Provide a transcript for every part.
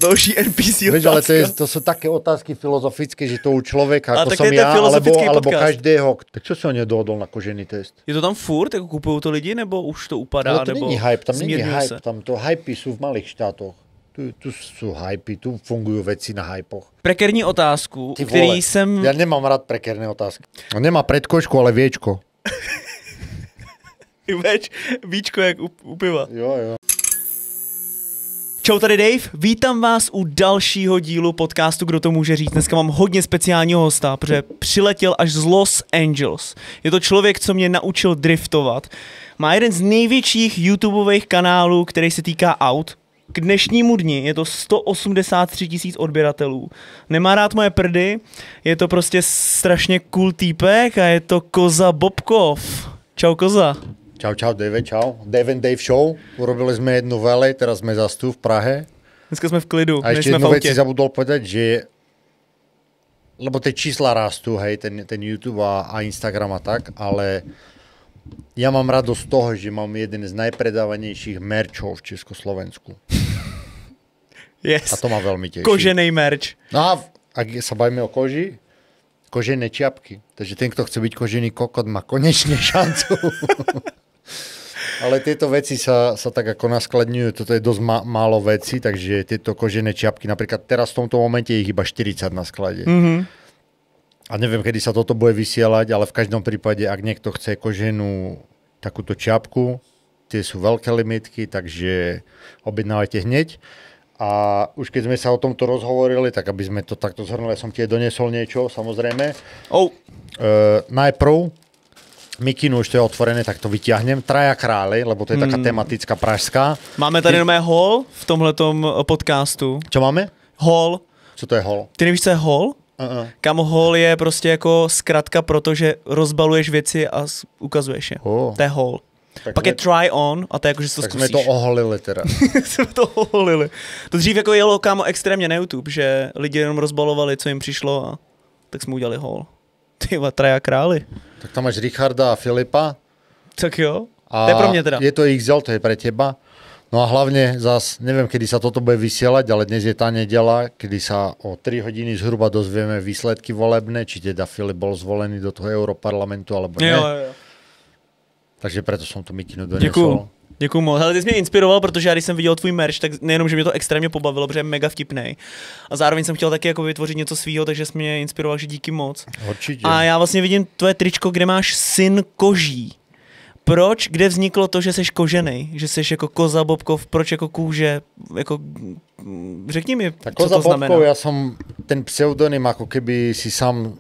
Další NPC Vieš, ale to sú také otázky filozofické, že to u človeka, ako som ja, alebo každého. Tak čo si ho nedohodol na kožený test? Je to tam furt, jako kupujú to lidi, nebo už to upadá? Ale to nebo není hype, tam není hype, tam to hypy sú v malých štátoch. Tu sú hypy, tu fungujú veci na hypoch. Prekerní otázku, který jsem... Ja nemám rád prekerné otázky. On nemá predkošku, ale viečko. Víčko jak u piva. Jo. Čau, tady Dave, vítám vás u dalšího dílu podcastu Kdo to může říct. Dneska mám hodně speciálního hosta, protože přiletěl až z Los Angeles. Je to člověk, co mě naučil driftovat. Má jeden z největších YouTubeových kanálů, který se týká aut. K dnešnímu dni je to 183 000 odběratelů. Nemá rád moje prdy, je to prostě strašně cool týpek a je to Koza Bobkov. Čau, Koza. Čau, Dave, čau. Dave and Dave Show. Urobili sme jednu vele, teraz sme zase tu v Prahe. Dneska sme v klidu, a ešte jednu vec si zabudol povedať, že lebo tie čísla rastú, hej, ten YouTube a Instagram a tak, ale ja mám radosť z toho, že mám jeden z najpredávanejších merčov v Československu. Yes. A to ma veľmi teší. Koženej merč. No a ak sa bavíme o koži, kožené čiapky. Takže ten, kto chce byť kožený kokot, má konečne šancu. Ale tieto veci sa tak ako naskladňujú, toto je dosť málo veci, takže tieto kožené čiapky, napríklad teraz v tomto momente je ich iba 40 na sklade. Mm-hmm. A neviem, kedy sa toto bude vysielať, ale v každom prípade, ak niekto chce koženú takúto čiapku, tie sú veľké limitky, takže objednávajte hneď. A už keď sme sa o tomto rozhovorili, tak aby sme to takto zhrnuli, ja som ti donesol niečo, samozrejme. Najprv mikinu, už to je otvorené, tak to vyťahnem. Traja králi, lebo to je taká tematická pražská. Máme tady nové hall v tomhletom podcastu. Čo máme? Hall. Co to je hall? Ty nevíš, co je hall? Kam hall je prostě jako zkratka, protože rozbaluješ věci a ukazuješ je. To je hall. Tak pak je try on a to je jako, že si to zkusíš. Tak jsme to oholili teda. Jsme to oholili. To dřív jako jelo kámo extrémně na YouTube, že lidi jenom rozbalovali, co jim přišlo a tak jsme udělali hall. Tyva, traja králi. Tak tam máš Richarda a Filipa. Tak jo, to je pro mě teda. Je to XL, to je pre teba. No a hlavne zas, neviem, kedy sa toto bude vysielať, ale dnes je tá nedeľa, kedy sa o 3 hodiny zhruba dozvieme výsledky volebné, či teda Filip bol zvolený do toho Europarlamentu, alebo ne. Jo. Takže preto som tu mikinu donesol. Děkuju moc. Hele, ty jsi mě inspiroval, protože já když jsem viděl tvůj merch, tak nejenom, že mě to extrémně pobavilo, protože je mega vtipnej. A zároveň jsem chtěl taky jako vytvořit něco svýho, takže jsi mě inspiroval, že díky moc. Určitě. A já vlastně vidím tvoje tričko, kde máš syn koží. Proč? Kde vzniklo to, že jsi koženej? Že jsi jako Koza Bobkov? Proč jako kůže? Jako, řekni mi, tak co to znamená. Koza Bobkov, ja som ten pseudonym ako keby si sám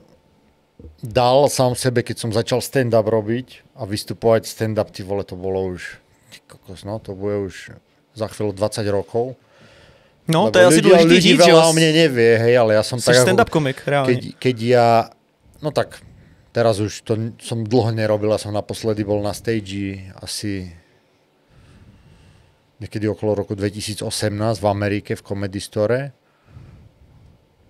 dal sám sebe, keď som začal stand-up robiť a vystupovať stand-up, ty vole, to bolo už, to bude už za chvíľu 20 rokov. No, to je asi dôležitý říct, že veľa o mne nevie, hej, ale ja som tak stand-up komik, reálne. Keď ja, no tak, teraz už to som dlho nerobil, ja som naposledy bol na stage asi niekedy okolo roku 2018 v Amerike v Comedy Store.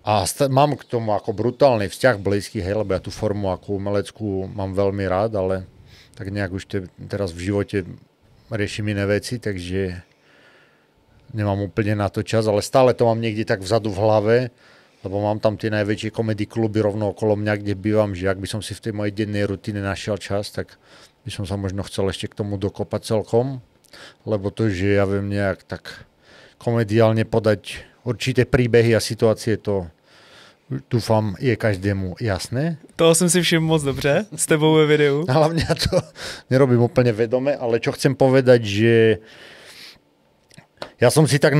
A mám k tomu ako brutálny vzťah blízky, hej, lebo ja tú formu ako umeleckú mám veľmi rád, ale tak nejak už teraz v živote riešim iné veci, takže nemám úplne na to čas, ale stále to mám niekde tak vzadu v hlave, lebo mám tam tie najväčšie komedy kluby rovno okolo mňa, kde bývam, že ak by som si v tej mojej dennej rutine našiel čas, tak by som sa možno chcel ešte k tomu dokopať celkom, lebo to, že ja viem nejak tak komediálne podať určité príbehy a situácie, to dúfam, je každému jasné. Toho som si všiml moc dobře s tebou ve videu. Hlavne ja to nerobím úplne vedome, ale čo chcem povedať, že ja som si tak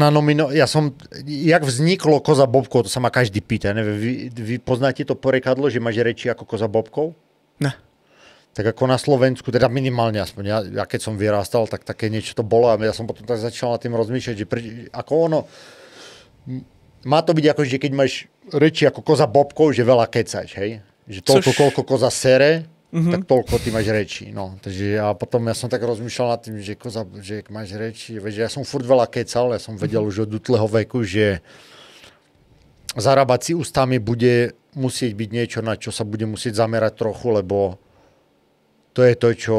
jak vzniklo Koza Bobkov, to sa ma každý pýta. Neviem, vy poznáte to porekadlo, že máš reči ako Koza Bobkov? Ne. Tak ako na Slovensku, teda minimálne aspoň. Ja keď som vyrástal, tak také niečo to bolo a ja som potom tak začal nad tým rozmýšľať, že ako ono, má to byť ako, že keď máš reči ako Koza Bobkov, že veľa kecaš, hej? Že toľko, koľko koza sere, tak toľko ty máš reči. No. Takže a potom ja som tak rozmýšľal nad tým, že koza, že máš reči, že ja som furt veľa kecal, ja som vedel už od útleho veku, že zarábať si ústami bude musieť byť niečo, na čo sa bude musieť zamerať trochu, lebo to je to, čo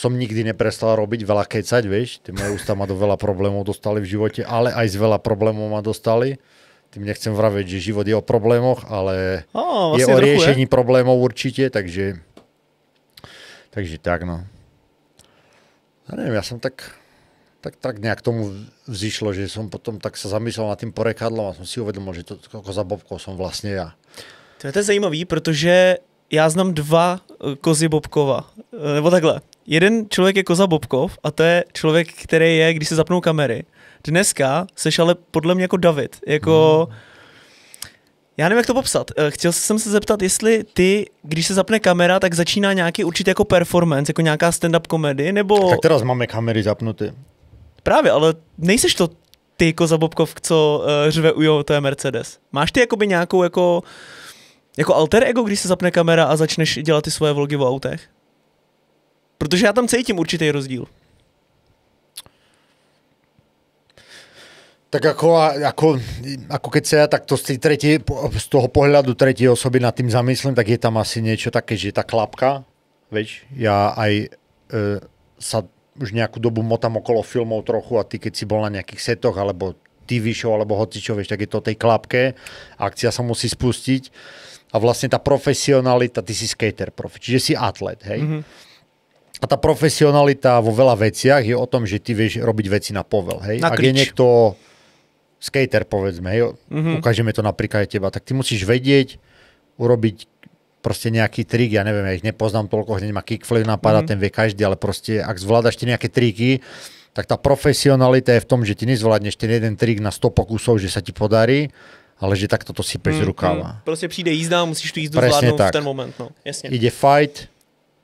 som nikdy neprestal robiť, veľa kecať, vieš, tie moje ústa ma do veľa problémov dostali v živote, ale aj z veľa problémov ma dostali. Tým nechcem vraviť, že život je o problémoch, ale je o riešení problémov určite, takže tak, no. Ja neviem, ja som tak nejak tomu vzýšlo, že som potom tak sa zamyslel nad tým porekadlom a som si uvedomil, že to koza bobkov som vlastne ja. To je zajímavý, protože já znám 2 kozy Bobkova. Nebo takhle. Jeden člověk je koza Bobkov a to je člověk, který je, když se zapnou kamery. Dneska seš ale podle mě jako David. Jako... Já nevím, jak to popsat. Chtěl jsem se zeptat, jestli ty, když se zapne kamera, tak začíná nějaký určitý jako performance, jako nějaká stand-up komedy, nebo... Tak teraz máme kamery zapnuté. Právě, ale nejseš to ty koza Bobkov, co řve ujo, to je Mercedes. Máš ty jakoby nějakou jako alter ego, když se zapne kamera a začneš dělat ty svoje vlogy o autech? Protože já tam cítím určitý rozdíl. Tak ako keď sa ja takto z toho pohľadu tretej osoby nad tým zamyslím, tak je tam asi niečo také, že tá klapka, vieš, ja aj sa už nejakú dobu motám okolo filmov trochu a ty keď si bol na nejakých setoch alebo TV show alebo hocičo, vieš, tak je to tej klapke, akcia sa musí spustiť a vlastne tá profesionalita, ty si skater, čiže si atlet, hej. Mm-hmm. A tá profesionalita vo veľa veciach je o tom, že ty vieš robiť veci na povel, hej. Ak je niekto skater, povedzme, hej, ukážeme to napríklad aj teba, tak ty musíš vedieť, urobiť proste nejaký trik, ja neviem, ja ich nepoznám toľko, hneď ma kickflip napadá, ten vie každý, ale proste, ak zvládaš tie nejaké triky, tak tá profesionalita je v tom, že ty nezvládneš ten jeden trik na 100 pokusov, že sa ti podarí, ale že takto to sypeš z rukava. Proste přijde jízda, musíš tu jízdu zvládnout v ten moment, no, jasne. Ide fight,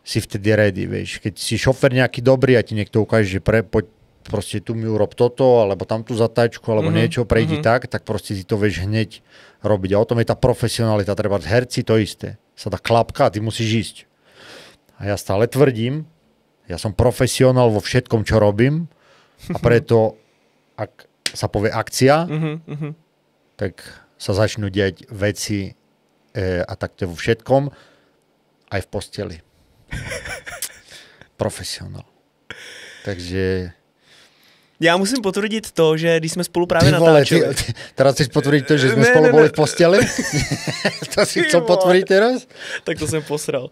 si vtedy ready, vieš. Keď si šofer nejaký dobrý a ti niekto ukáže, že poď proste tu mi urob toto, alebo tam tú zatáčku, alebo niečo, prejdi tak proste si to vieš hneď robiť. A o tom je tá profesionalita. Treba herci to isté. Sa dá klapka a ty musíš ísť. A ja stále tvrdím, ja som profesionál vo všetkom, čo robím a preto, ak sa povie akcia, tak sa začnú diať veci a takto vo všetkom, aj v posteli. Profesionál. Takže... Já musím potvrdit to, že když jsme spolu právě natáčeli... Teraz chceš potvrdiť to, že jsme spolu boli v posteli? To si chcel potvrdiť teraz? Tak to jsem posral.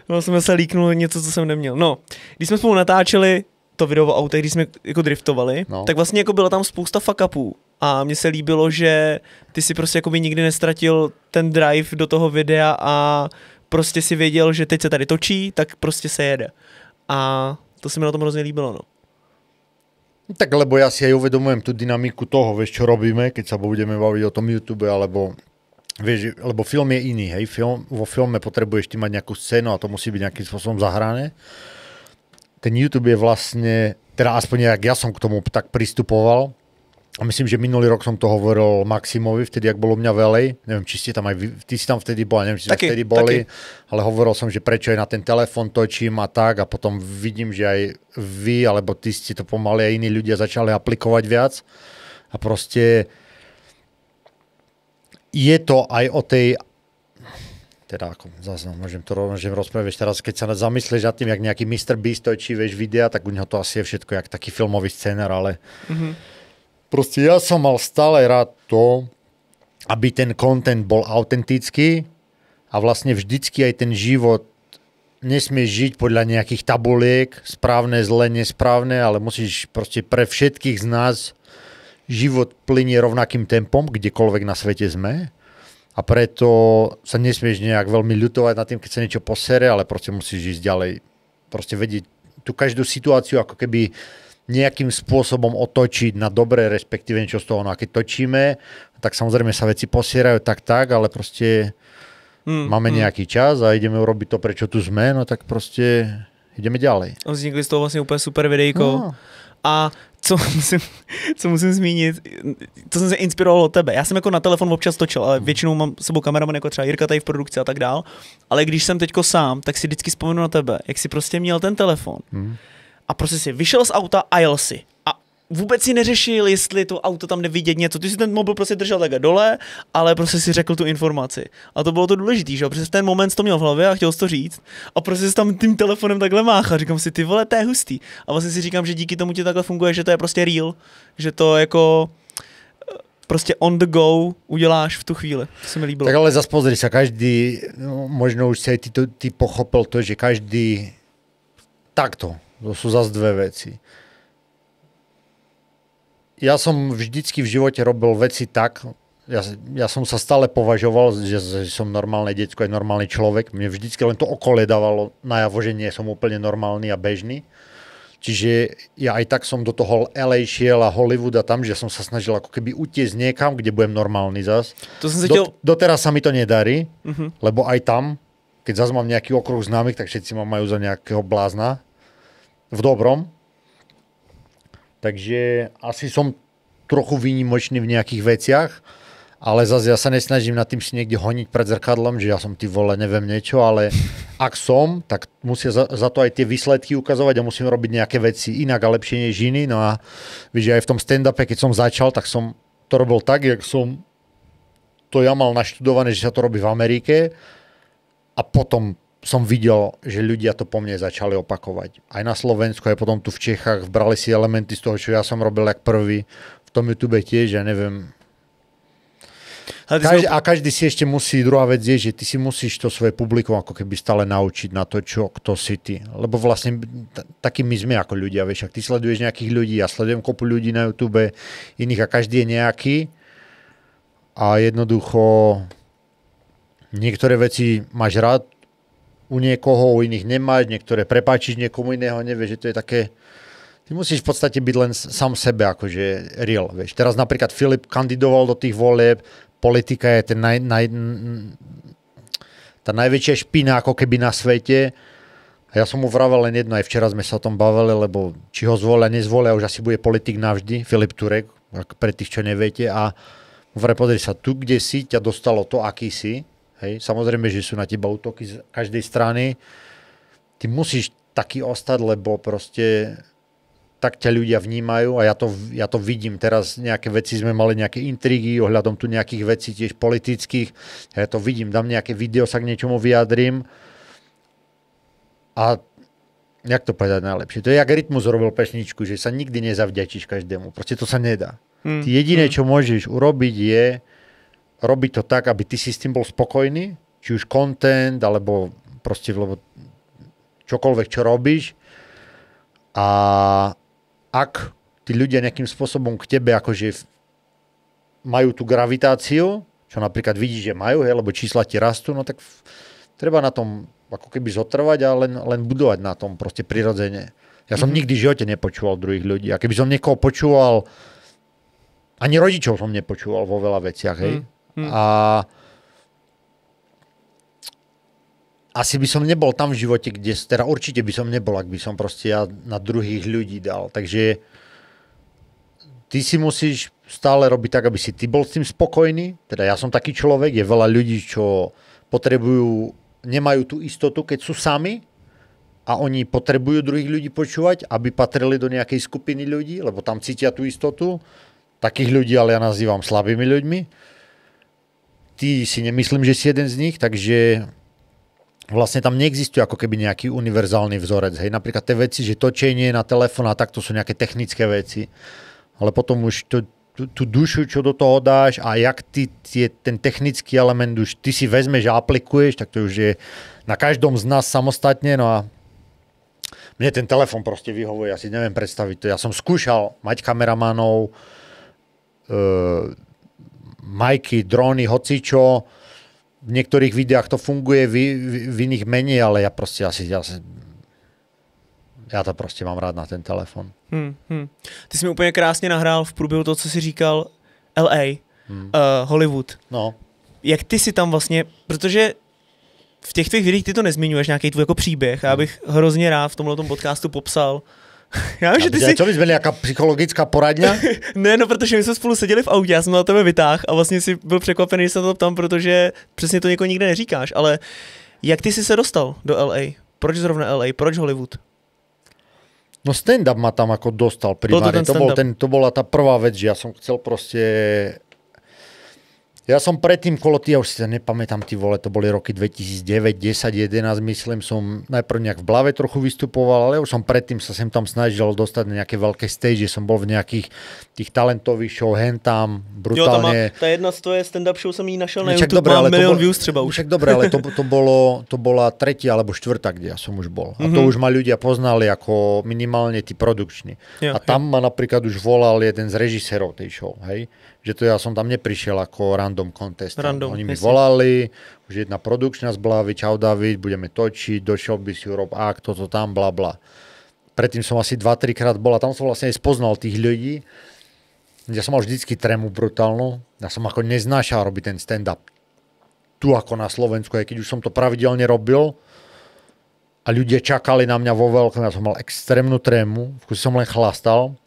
No jsem se líknul něco, co jsem neměl. No, když jsme spolu natáčeli to video o autech, když jsme jako driftovali, tak vlastně jako byla tam spousta fuck upů. A mně se líbilo, že ty si prostě jako by nikdy nestratil ten drive do toho videa a prostě si věděl, že teď se tady točí, tak prostě se jede. A to se mi na tom hrozně líbilo, no. Tak lebo ja si aj uvedomujem tú dynamiku toho, vieš, čo robíme, keď sa budeme baviť o tom YouTube, alebo vieš, lebo film je iný, hej, vo filme potrebuješ ty mať nejakú scénu a to musí byť nejakým spôsobom zahrané. Ten YouTube je vlastne, teda aspoň ja som k tomu tak pristupoval, a myslím, že minulý rok som to hovoril Maximovi, vtedy, ak bolo u mňa velej. Neviem, či ste tam aj vy, ty si tam vtedy bol, neviem, či ste vtedy boli, ale hovoril som, že prečo aj na ten telefon točím a tak a potom vidím, že aj vy, alebo ty ste to pomaly a iní ľudia začali aplikovať viac. A proste je to aj o tej, teda ako zase môžem rozprávať teraz, keď sa zamyslíš nad tým, jak nejaký Mr. Beast točí, vieš, videa, tak u neho to asi je všetko jak taký filmový scénar, ale proste ja som mal stále rád to, aby ten content bol autentický a vlastne vždycky aj ten život nesmieš žiť podľa nejakých tabuliek, správne, zle, nesprávne, ale musíš proste pre všetkých z nás život plynie rovnakým tempom, kdekoľvek na svete sme a preto sa nesmieš nejak veľmi ľutovať nad tým, keď sa niečo posere, ale proste musíš ísť ďalej. Proste vedieť tú každú situáciu ako keby nejakým spôsobom otočiť na dobré, respektíve niečo z toho. No a keď točíme, tak samozrejme sa veci posierajú tak, ale proste máme nejaký čas a ideme urobiť to, prečo tu sme, no tak proste ideme ďalej. Vznikli z toho vlastně úplně super videjko. No. A co musím zmínit, to jsem se inspiroval od tebe. Já jsem jako na telefon občas točil, ale většinou mám s sebou kameraman jako třeba Jirka tady v produkci a tak dál. Ale když jsem teďko sám, tak si vždycky vzpomenu na tebe, jak si prostě měl ten telefon. A prostě si vyšel z auta a jel si. A vůbec si neřešil, jestli to auto tam nevidět něco. Ty si ten mobil prostě držel takhle dole, ale prostě si řekl tu informaci. A to bylo to důležité, že jo? Protože v ten moment jsi to měl v hlavě a chtěl jsi to říct. A prostě jsi tam tím telefonem takhle máchal. Říkám si, ty vole, to je hustý. A vlastně si říkám, že díky tomu ti takhle funguje, že to je prostě real. Že to jako prostě on the go uděláš v tu chvíli. To se mi líbilo. Tak ale zase pozri sa, každý, no, možno už si aj ty pochopil to, že každý takto. To sú zase dve veci. Ja som vždycky v živote robil veci tak, ja som sa stále považoval, že som normálne decko, aj normálny človek. Mne vždycky len to okolie dávalo najavo, že nie som úplne normálny a bežný. Čiže ja aj tak som do toho LA šiel a Hollywood a tam, že som sa snažil ako keby utiecť niekam, kde budem normálny zas. To som chtěl... Doteraz sa mi to nedarí, lebo aj tam, keď zase mám nejaký okruh známych, tak všetci ma majú za nejakého blázna. V dobrom. Takže asi som trochu výnimočný v nejakých veciach, ale zase ja sa nesnažím nad tým si niekde honiť pred zrkadlom, že ja som ty vole, neviem niečo, ale ak som, tak musia za to aj tie výsledky ukazovať a musím robiť nejaké veci inak a lepšie než iný. No a víš, aj v tom stand-upe, keď som začal, tak som to robil tak, jak som to ja mal naštudované, že sa to robí v Amerike a potom som videl, že ľudia to po mne začali opakovať. Aj na Slovensku, aj potom tu v Čechách brali si elementy z toho, čo ja som robil jak prvý. V tom YouTube tiež, ja neviem. A každý si ešte musí, druhá vec je, že ty si musíš to svoje publikum ako keby stále naučiť na to, kto si ty. Lebo vlastne taký my sme ako ľudia, vieš, ak ty sleduješ nejakých ľudí, ja sledujem kopu ľudí na YouTube, iných a každý je nejaký. A jednoducho niektoré veci máš rád, u niekoho, u iných nemáš, niektoré prepáčiš niekomu iného, nevieš, že to je také... Ty musíš v podstate byť len sám sebe, akože real, vieš. Teraz napríklad Filip kandidoval do tých volieb, politika je tá najväčšia špina ako keby na svete. A ja som mu vravel len jedno, aj včera sme sa o tom bavili, lebo či ho zvolia, nezvolia, už asi bude politik navždy, Filip Turek, pre tých, čo neviete. A mu vravel, pozri sa, tu, kde si, ťa dostalo to, aký si. Hej, samozrejme, že sú na teba útoky z každej strany. Ty musíš taký ostať, lebo proste tak ťa ľudia vnímajú a ja to vidím. Teraz nejaké veci sme mali nejaké intrigy ohľadom tu nejakých vecí tiež politických. Ja to vidím, dám nejaké video, sa k niečomu vyjadrím. A jak to povedať najlepšie? To je, jak Rytmus robil pesničku, že sa nikdy nezavďačíš každému. Proste to sa nedá. Ty jediné, čo môžeš urobiť je robiť to tak, aby ty si s tým bol spokojný, či už content, alebo proste čokoľvek, čo robíš. A ak tí ľudia nejakým spôsobom k tebe akože majú tú gravitáciu, čo napríklad vidíš, že majú, lebo čísla ti rastú, no tak treba na tom ako keby zotrvať a len budovať na tom proste prirodzene. Ja som nikdy v živote nepočúval druhých ľudí. A keby som niekoho počúval, ani rodičov som nepočúval vo veľa veciach, hej. A asi by som nebol tam v živote, kde, teda určite by som nebol, ak by som proste ja na druhých ľudí dal. Takže ty si musíš stále robiť tak, aby si ty bol s tým spokojný. Teda ja som taký človek, je veľa ľudí, čo potrebujú, nemajú tú istotu, keď sú sami a oni potrebujú druhých ľudí počúvať, aby patrili do nejakej skupiny ľudí, lebo tam cítia tú istotu. Takých ľudí, ale ja nazývam slabými ľuďmi. Ty si nemyslím, že si jeden z nich, takže vlastne tam neexistuje ako keby nejaký univerzálny vzorec. Hej, napríklad tie veci, že točenie na telefón a takto sú nejaké technické veci. Ale potom už tú dušu, čo do toho dáš a jak ty ten technický element už ty si vezmeš a aplikuješ, tak to už je na každom z nás samostatne. No a mne ten telefón proste vyhovuje, ja si neviem predstaviť to. Ja som skúšal mať kameramanov, majky, dróny, hocičo. V niektorých videách to funguje, v iných menej, ale ja to prostě mám rád na ten telefon. Ty jsi mi úplně krásně nahrál v průběhu toho, co jsi říkal, LA, Hollywood. No. Jak ty si tam vlastně, protože v těch tvých videích ty to nezmiňuješ, nějaký tvůj jako příběh, a já bych hrozně rád v tomhletom podcastu popsal. Já vím, že ty si... Co bys byl nějaká psychologická poradňa? Ne, no protože my jsme spolu seděli v autě, já jsem na tebe vytáhl a vlastně si byl překvapený, že se to ptám, protože přesně to někoho nikde neříkáš, ale jak ty jsi se dostal do LA? Proč zrovna LA? Proč Hollywood? No stand-up ma tam ako dostal primárne. To bola tá prvá vec, že ja som chcel proste... Ja som predtým kolo ja už si nepamätám, to boli roky 2009, 10, 11, myslím, som najprv nejak v Blave trochu vystupoval, ale už som predtým sa sem tam snažil dostať na nejaké veľké stage, že som bol v nejakých tých talentových show, hentam, brutálne. Jo, tá jedna z tvoje stand-up show som jí našel na YouTube, mám milión views třeba už. Však dobre, ale to bola tretia alebo štvrtá, kde ja som už bol. A to už ma ľudia poznali ako minimálne tí produkční. A tam ma napríklad už volal jeden z režisérov tej show, hej? Že to ja som tam neprišiel ako random contest. Oni mi volali, už jedna produkčná z Blavy, čau David, budeme točiť, došiel by si urob akt, toto tam, bla bla. Predtým som asi 2-3 krát bol a tam som vlastne aj spoznal tých ľudí. Ja som mal vždycky trému brutálnu. Ja som ako neznášal robiť ten stand-up tu ako na Slovensku, aj keď už som to pravidelne robil a ľudia čakali na mňa vo veľkom, ja som mal extrémnu trému, v kuse som len chlastal.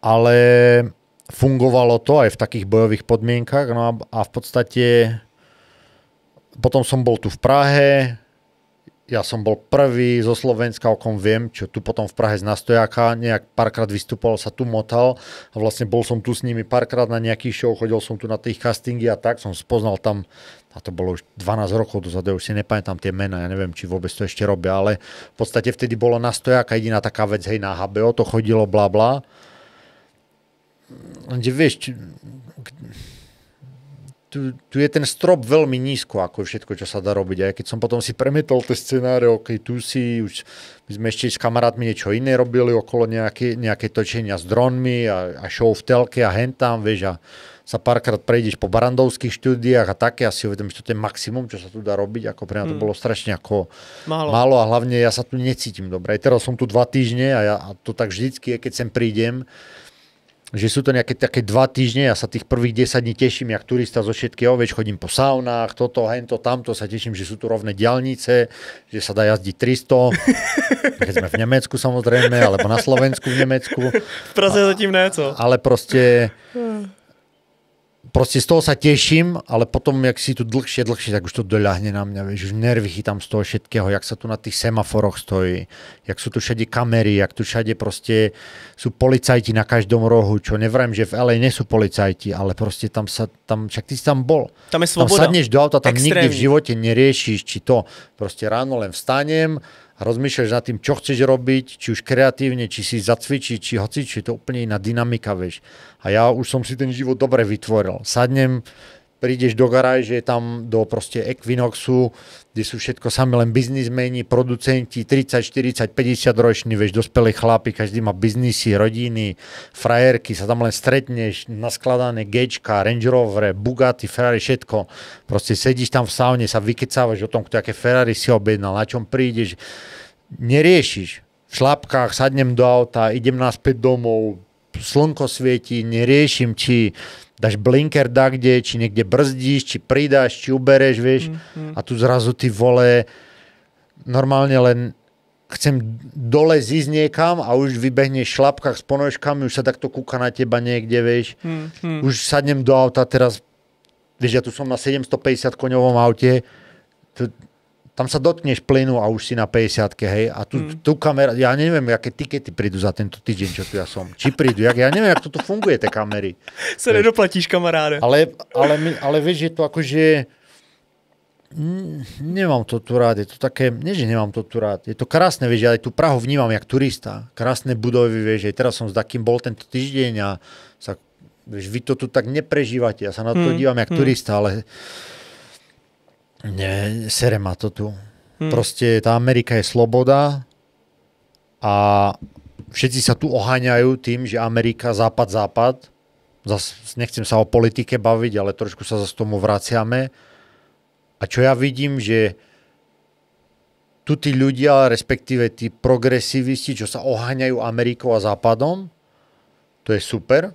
Ale fungovalo to aj v takých bojových podmienkach. No a v podstate potom som bol tu v Prahe, ja som bol prvý zo Slovenska, o kom viem, čo tu potom v Prahe z Nastojaka nejak párkrát vystupoval, sa tu motal a vlastne bol som tu s nimi párkrát na nejaký show, chodil som tu na tých castingy a tak som spoznal tam, a to bolo už 12 rokov dozadu, už si nepamätám tie mená, ja neviem, či vôbec to ešte robia, ale v podstate vtedy bolo Nastojaka jediná taká vec, hej, na HBO to chodilo, bla bla. Kde vieš, tu je ten strop veľmi nízko, ako všetko, čo sa dá robiť. A keď som potom si premietol tie scenáre, ok, tu si, už my sme ešte s kamarátmi niečo iné robili okolo nejaké točenia s dronmi a show v telke a hentam, vieš, a sa párkrát prejdeš po barandovských štúdiách a také, asi uvedom, že to je maximum, čo sa tu dá robiť, ako pre mňa to bolo strašne ako málo a hlavne ja sa tu necítim dobre. Teraz som tu 2 týždne a to tak vždycky je, keď sem prídem, že sú to nejaké také 2 týždne, ja sa tých prvých 10 dní teším, jak turista zo všetkého, veď chodím po saunách, toto, hento, tamto, sa teším, že sú tu rovné diaľnice, že sa dá jazdiť 300, keď sme v Nemecku samozrejme, alebo na Slovensku v Nemecku. V Praze zatím ne, co? Ale proste z toho sa teším, ale potom, jak si tu dlhšie, tak už to doľahne na mňa, vieš, už nervy chytám z toho všetkého, jak sa tu na tých semaforoch stojí, jak sú tu všade kamery, jak tu všade proste sú policajti na každom rohu, čo nevrajím, že v LA nie sú policajti, ale proste tam však ty si tam bol. Tam je svoboda. Tam sadneš do auta, tam extrémne. Nikdy v živote neriešiš, či to proste ráno len vstanem a rozmýšľaš nad tým, čo chceš robiť, či už kreatívne, či si zacvičiť, či hocič, je to úplne iná dynamika, vieš. A ja už som si ten život dobre vytvoril. Sadnem, prídeš do garáže, tam do proste Equinoxu, kde sú všetko sami len biznismeni, producenti, 30, 40, 50 roční, vieš, dospelí chlapi, každý má biznisy, rodiny, frajerky, sa tam len stretneš, naskladané Gčka, Range Rover, Bugatti, Ferrari, všetko. Proste sedíš tam v saune, sa vykecávaš o tom, kto aké Ferrari si objednal, na čom prídeš, neriešiš. V šlapkách sadnem do auta, idem naspäť domov, slnko svieti, neriešim, či dáš blinker kde, či niekde brzdíš, či pridáš, či ubereš, vieš. A tu zrazu ty vole, normálne len chcem dole zísť niekam a už vybehneš v šlapkách s ponožkami, už sa takto kúka na teba niekde, vieš. Už sadnem do auta, teraz, vieš, ja tu som na 750 koňovom aute, tam sa dotkneš plynu a už si na 50-ke, hej. A tu kamera, ja neviem, aké tikety prídu za tento týždeň, čo tu ja som. Či prídu, ja neviem, jak toto funguje, tie kamery. Se nedoplatíš, kamaráde. Ale vieš, je to akože... Nemám to tu rád, je to také... Nie, že nemám to tu rád. Je to krásne, vieš, ja aj tu Prahu vnímam jak turista. Krásne budovy, vieš, aj teraz som s takým bol tento týždeň a sa, vieš, vy to tu tak neprežívate. Ja sa na to dívam jak turista, ale... Nie, sere ma to tu. Proste tá Amerika je sloboda a všetci sa tu oháňajú tým, že Amerika, západ. Zas nechcem sa o politike baviť, ale trošku sa zase tomu vraciame. A čo ja vidím, že tu tí ľudia, respektíve tí progresivisti, čo sa oháňajú Amerikou a západom, to je super,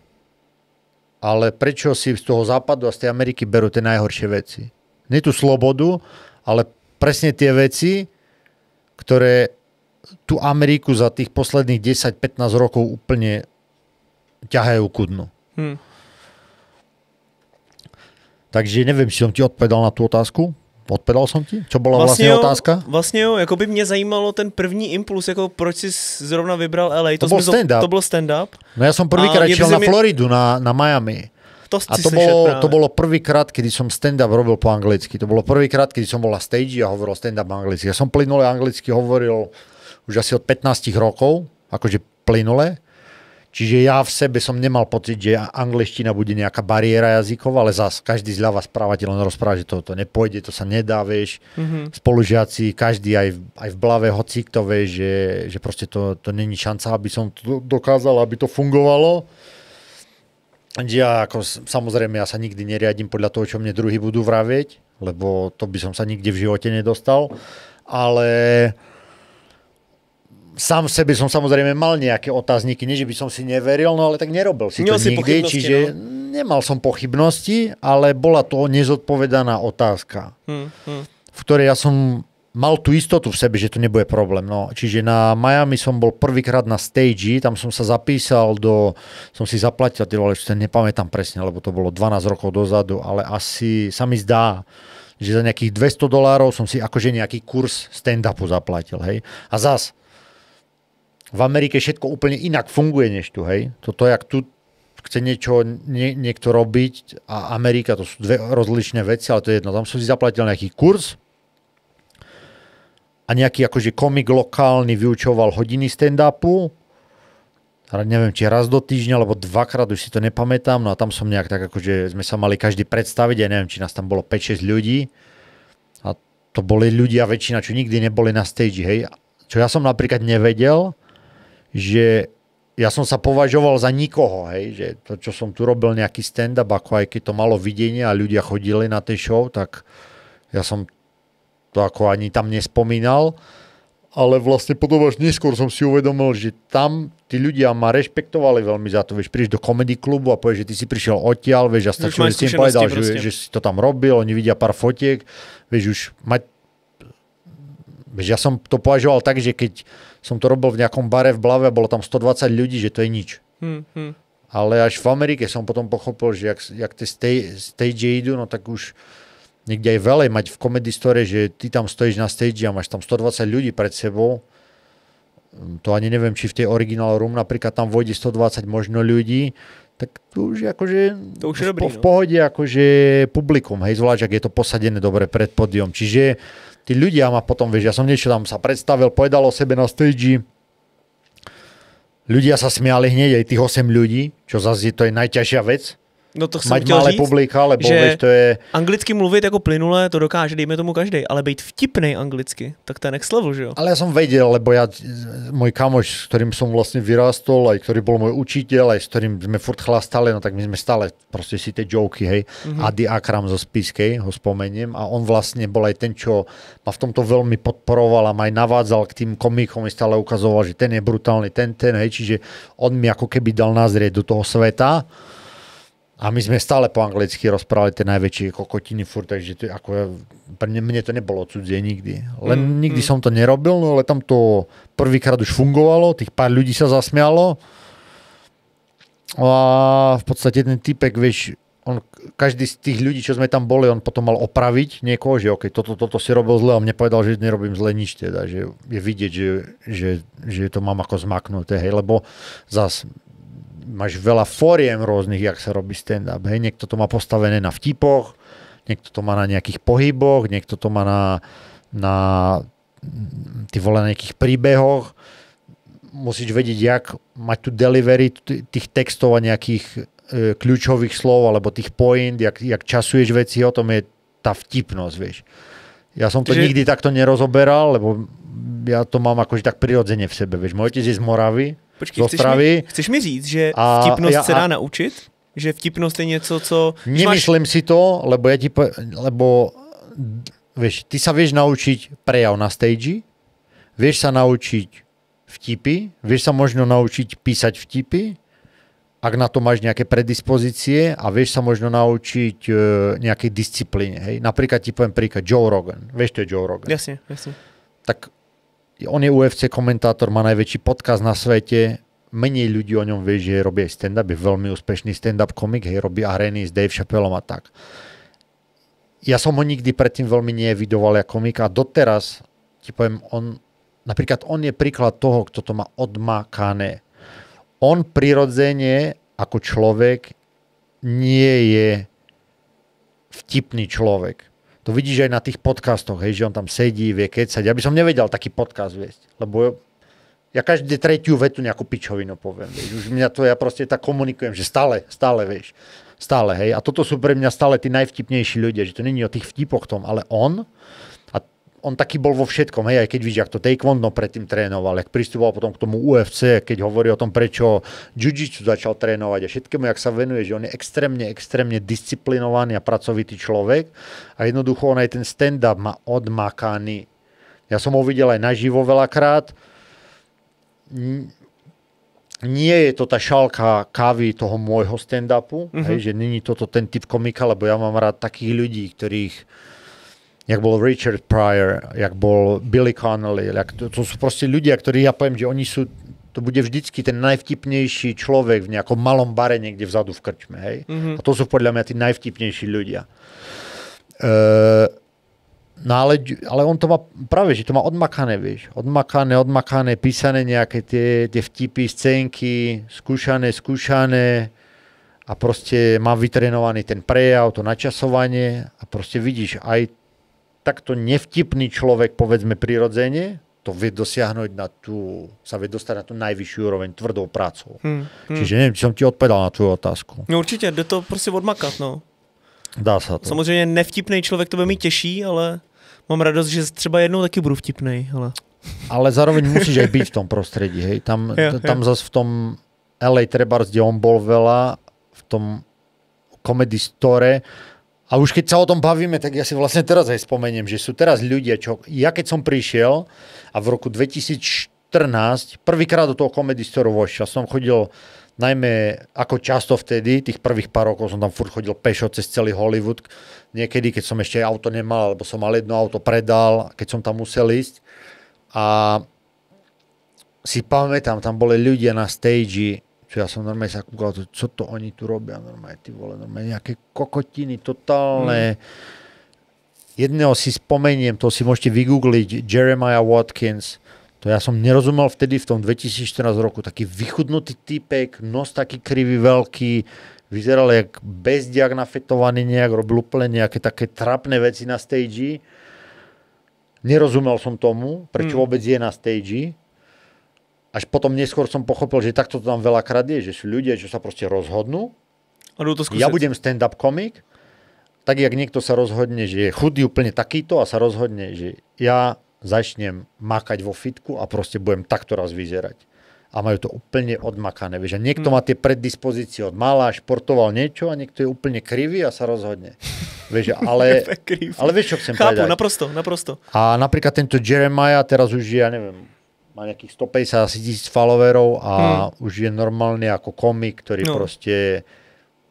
ale prečo si z toho západu a z tej Ameriky berú tie najhoršie veci? Nie tú slobodu, ale presne tie veci, ktoré tú Ameriku za tých posledných 10-15 rokov úplne ťahajú ku dnu. Takže neviem, či som ti odpovedal na tú otázku. Odpovedal som ti? Čo bola vlastne otázka? Vlastně jo, jako by mě zajímalo ten první impuls, jako proč jsi zrovna vybral LA. To bol stand-up. To byl stand-up. No ja som prvýkrát šiel na Floridu, na Miami. A to bolo prvýkrát, kedy som stand-up robil po anglicky. To bolo prvýkrát, kedy som bol na stage a hovoril stand-up anglicky. Ja som plynule anglicky hovoril už asi od 15 rokov, akože plynule. Čiže ja v sebe som nemal pocit, že angličtina bude nejaká bariéra jazyková, ale zás každý zľava správa ti len rozpráva, že to nepôjde, to sa nedá, vieš. Spolužiaci, každý aj v blave hocik to vie, že proste to není šanca, aby som to dokázal, aby to fungovalo. Ja ako, samozrejme, ja sa nikdy neriadím podľa toho, čo mne druhý budú vravieť, lebo to by som sa nikde v živote nedostal, ale sám v sebe som samozrejme mal nejaké otázniky, nie že by som si neveril, no ale tak nerobil si to nikdy, čiže nemal som pochybnosti, ale bola to nezodpovedaná otázka, v ktorej ja som mal tú istotu v sebe, že to nebude problém. No, čiže na Miami som bol prvýkrát na stage, tam som sa zapísal som si zaplatil, ale ešte nepamätám presne, lebo to bolo 12 rokov dozadu, ale asi sa mi zdá, že za nejakých $200 som si akože nejaký kurz stand-upu zaplatil, hej. A zas v Amerike všetko úplne inak funguje než tu, hej. Toto, jak tu chce niečo niekto robiť a Amerika, to sú dve rozličné veci, ale to je jedno. Tam som si zaplatil nejaký kurz a nejaký akože komik lokálny vyučoval hodiny stand-upu. Neviem, či raz do týždňa, alebo dvakrát, už si to nepamätám. No a tam som nejak tak akože sme sa mali každý predstaviť, ja neviem, či nás tam bolo 5-6 ľudí. A to boli ľudia väčšina, čo nikdy neboli na stage, hej. Čo ja som napríklad nevedel, že ja som sa považoval za nikoho, hej, že to, čo som tu robil nejaký stand-up, ako aj keď to malo videnie a ľudia chodili na tej show, tak ja som to ako ani tam nespomínal, ale vlastne potom až neskôr som si uvedomil, že tam tí ľudia ma rešpektovali veľmi za to, vieš, prídeš do comedy klubu a povieš, že ty si prišiel odtiaľ, vieš, a stačilo, že si im povedal, že si to tam robil, oni vidia pár fotiek, vieš, už mať. Vieš, ja som to považoval tak, že keď som to robil v nejakom bare v Blave a bolo tam 120 ľudí, že to je nič. Ale až v Amerike som potom pochopil, že jak tie stage idú, no tak už niekde aj veľa mať v Comedy Store, že ty tam stojíš na stage a máš tam 120 ľudí pred sebou. To ani neviem, či v tej Original Room napríklad tam vojde 120 možno ľudí, tak to už je akože to už je dobrý, v pohode akože publikum, hej, zvlášť, ak je to posadené dobre pred pódium. Čiže tí ľudia ma potom, vieš, ja som niečo tam sa predstavil, povedal o sebe na stage. Ľudia sa smiali hneď, aj tých 8 ľudí, čo zase to je najťažšia vec. No to jsem mať chtěl malé říct, publika, lebo že vieš, to je. Anglicky mluvit jako plynule, to dokáže, dejme tomu každý, ale být vtipnej anglicky, tak to je next level, že jo? Ale ja som vedel, lebo môj kamoš, s ktorým som vlastne vyrástol, aj ktorý bol môj učiteľ, aj s ktorým sme furt chlastali, no tak my sme stále proste si tie joky, hej. Adi Akram zo Spiskej, ho spomeniem, a on vlastne bol aj ten, čo ma v tomto veľmi podporoval a ma aj navádzal k tým komikom, mi stále ukazoval, že ten je brutálny, ten, hej, čiže on mi ako keby dal nazrieť do toho sveta. A my sme stále po anglicky rozprávali tie najväčšie kokotiny furt, takže to, ako, mne to nebolo cudzie nikdy. Len nikdy som to nerobil, no ale tam to prvýkrát už fungovalo, tých pár ľudí sa zasmialo. A v podstate ten typek, vieš, každý z tých ľudí, čo sme tam boli, on potom mal opraviť niekoho, že okej, toto si robil zle, a mne povedal, že nerobím zle nič teda, že je vidieť, že to mám ako zmaknuté, hej, lebo zas máš veľa fóriem rôznych, jak sa robí stand-up. Hej. Niekto to má postavené na vtipoch, niekto to má na nejakých pohyboch, niekto to má na nejakých príbehoch. Musíš vedieť, jak mať tu delivery tých textov a nejakých kľúčových slov, alebo tých point, jak časuješ veci, o tom je tá vtipnosť, vieš. Ja som to nikdy takto nerozoberal, lebo ja to mám akože tak prirodzene v sebe, vieš. Môj otec je z Moravy. Počkej, chceš mi říct, že vtipnost se dá naučit? Že vtipnost je něco, co... Nemyslím si to, lebo vieš, ty sa vieš naučiť prejav na stage, vieš sa naučiť vtipy, vieš sa možno naučiť písať vtipy, ak na to máš nejaké predispozície, a vieš sa možno naučiť nejakej disciplíne. Hej? Napríklad ti poviem príklad Joe Rogan. Vieš, to je Joe Rogan. Jasne. Tak on je UFC komentátor, má najväčší podcast na svete, menej ľudí o ňom vie, že robí aj stand-up, je veľmi úspešný stand-up komik, hej, robí arény s Dave Chappellom a tak. ja som ho nikdy predtým veľmi neevidoval ako komika a doteraz ti poviem, napríklad on je príklad toho, kto to má odmakané. On prirodzene ako človek nie je vtipný človek. To vidíš aj na tých podcastoch, hej, že on tam sedí, vie kecať. Ja by som nevedel taký podcast viesť, lebo ja každý tretiu vetu nejakú pičovinu poviem. Vieš. Už mňa to, ja proste tak komunikujem, že stále, vieš. Stále, hej. A toto sú pre mňa stále tí najvtipnejší ľudia, že to není o tých vtipoch tom, ale on taký bol vo všetkom, hej, aj keď vidíš, jak to taekwondo predtým trénoval, jak pristupoval potom k tomu UFC, keď hovorí o tom, prečo jiu-jitsu začal trénovať a všetkému, jak sa venuje, že on je extrémne disciplinovaný a pracovitý človek a jednoducho on aj ten stand-up má odmakaný. Ja som ho videl aj naživo veľakrát. Nie je to tá šálka kávy toho môjho stand-upu, hej, že není toto ten typ komika, lebo ja mám rád takých ľudí, ktorých jak bol Richard Pryor, jak bol Billy Connolly, to sú proste ľudia, ktorí ja poviem, že oni sú, to bude vždycky ten najvtipnejší človek v nejakom malom bare niekde vzadu v krčme, hej. A to sú podľa mňa tí najvtipnejší ľudia. No ale on to má práve, že to má odmakané, vieš. Odmakané, písané nejaké tie vtipy, scénky, skúšané a proste má vytrenovaný ten prejav, to načasovanie a proste vidíš aj takto nevtipný človek, povedzme prirodzene, to vie dosiahnuť sa vie dostať na tú najvyššiu úroveň tvrdou prácou. Čiže neviem, či som ti odpovedal na tvoju otázku. No určitě, jde to prostě odmakat, no. Dá se to. Samozřejmě nevtipný člověk to bude mít těžší, ale mám radost, že třeba jednou taky budu vtipnej. Ale zároveň musíš aj byť v tom prostredí, hej. Tam zase v tom LA Trebars, kde on bol veľa, v tom Comedy Store. A už keď sa o tom bavíme, tak ja si vlastne teraz aj spomeniem, že sú teraz ľudia, ja keď som prišiel a v roku 2014 prvýkrát do toho Comedy Store vošiel, som chodil najmä ako často vtedy, tých prvých pár rokov som tam furt chodil pešo cez celý Hollywood, niekedy, keď som ešte auto nemal, alebo som mal jedno auto predal, keď som tam musel ísť. A si pamätám, tam boli ľudia na stage, čo ja som normálne sa kúkal, čo to oni tu robia, normálne, ty vole, normálne nejaké kokotiny, totálne. Jedného si spomeniem, to si môžete vygoogliť, Jeremiah Watkins, to ja som nerozumel vtedy v tom 2014 roku, taký vychudnutý typek, nos taký krivý, veľký, vyzeral jak bezdiak nafetovaný nejak, robil úplne nejaké také trapné veci na stage. Nerozumel som tomu, prečo vôbec je na stage. Až potom neskôr som pochopil, že takto to tam veľakrát je, že sú ľudia, čo sa proste rozhodnú. Ja budem stand-up komik, tak jak niekto sa rozhodne, že je chudý úplne takýto a sa rozhodne, že ja začnem makať vo fitku a proste budem takto raz vyzerať. A majú to úplne odmakané. Vieš, a niekto má tie predispozície od mala, športoval niečo a niekto je úplne krivý a sa rozhodne. Vieš, ale vieš, čo chcem povedať. Chápu, naprosto. A napríklad tento Jeremiah teraz už je, ja neviem, má nejakých 150 000 followerov a už je normálny ako komik, ktorý proste,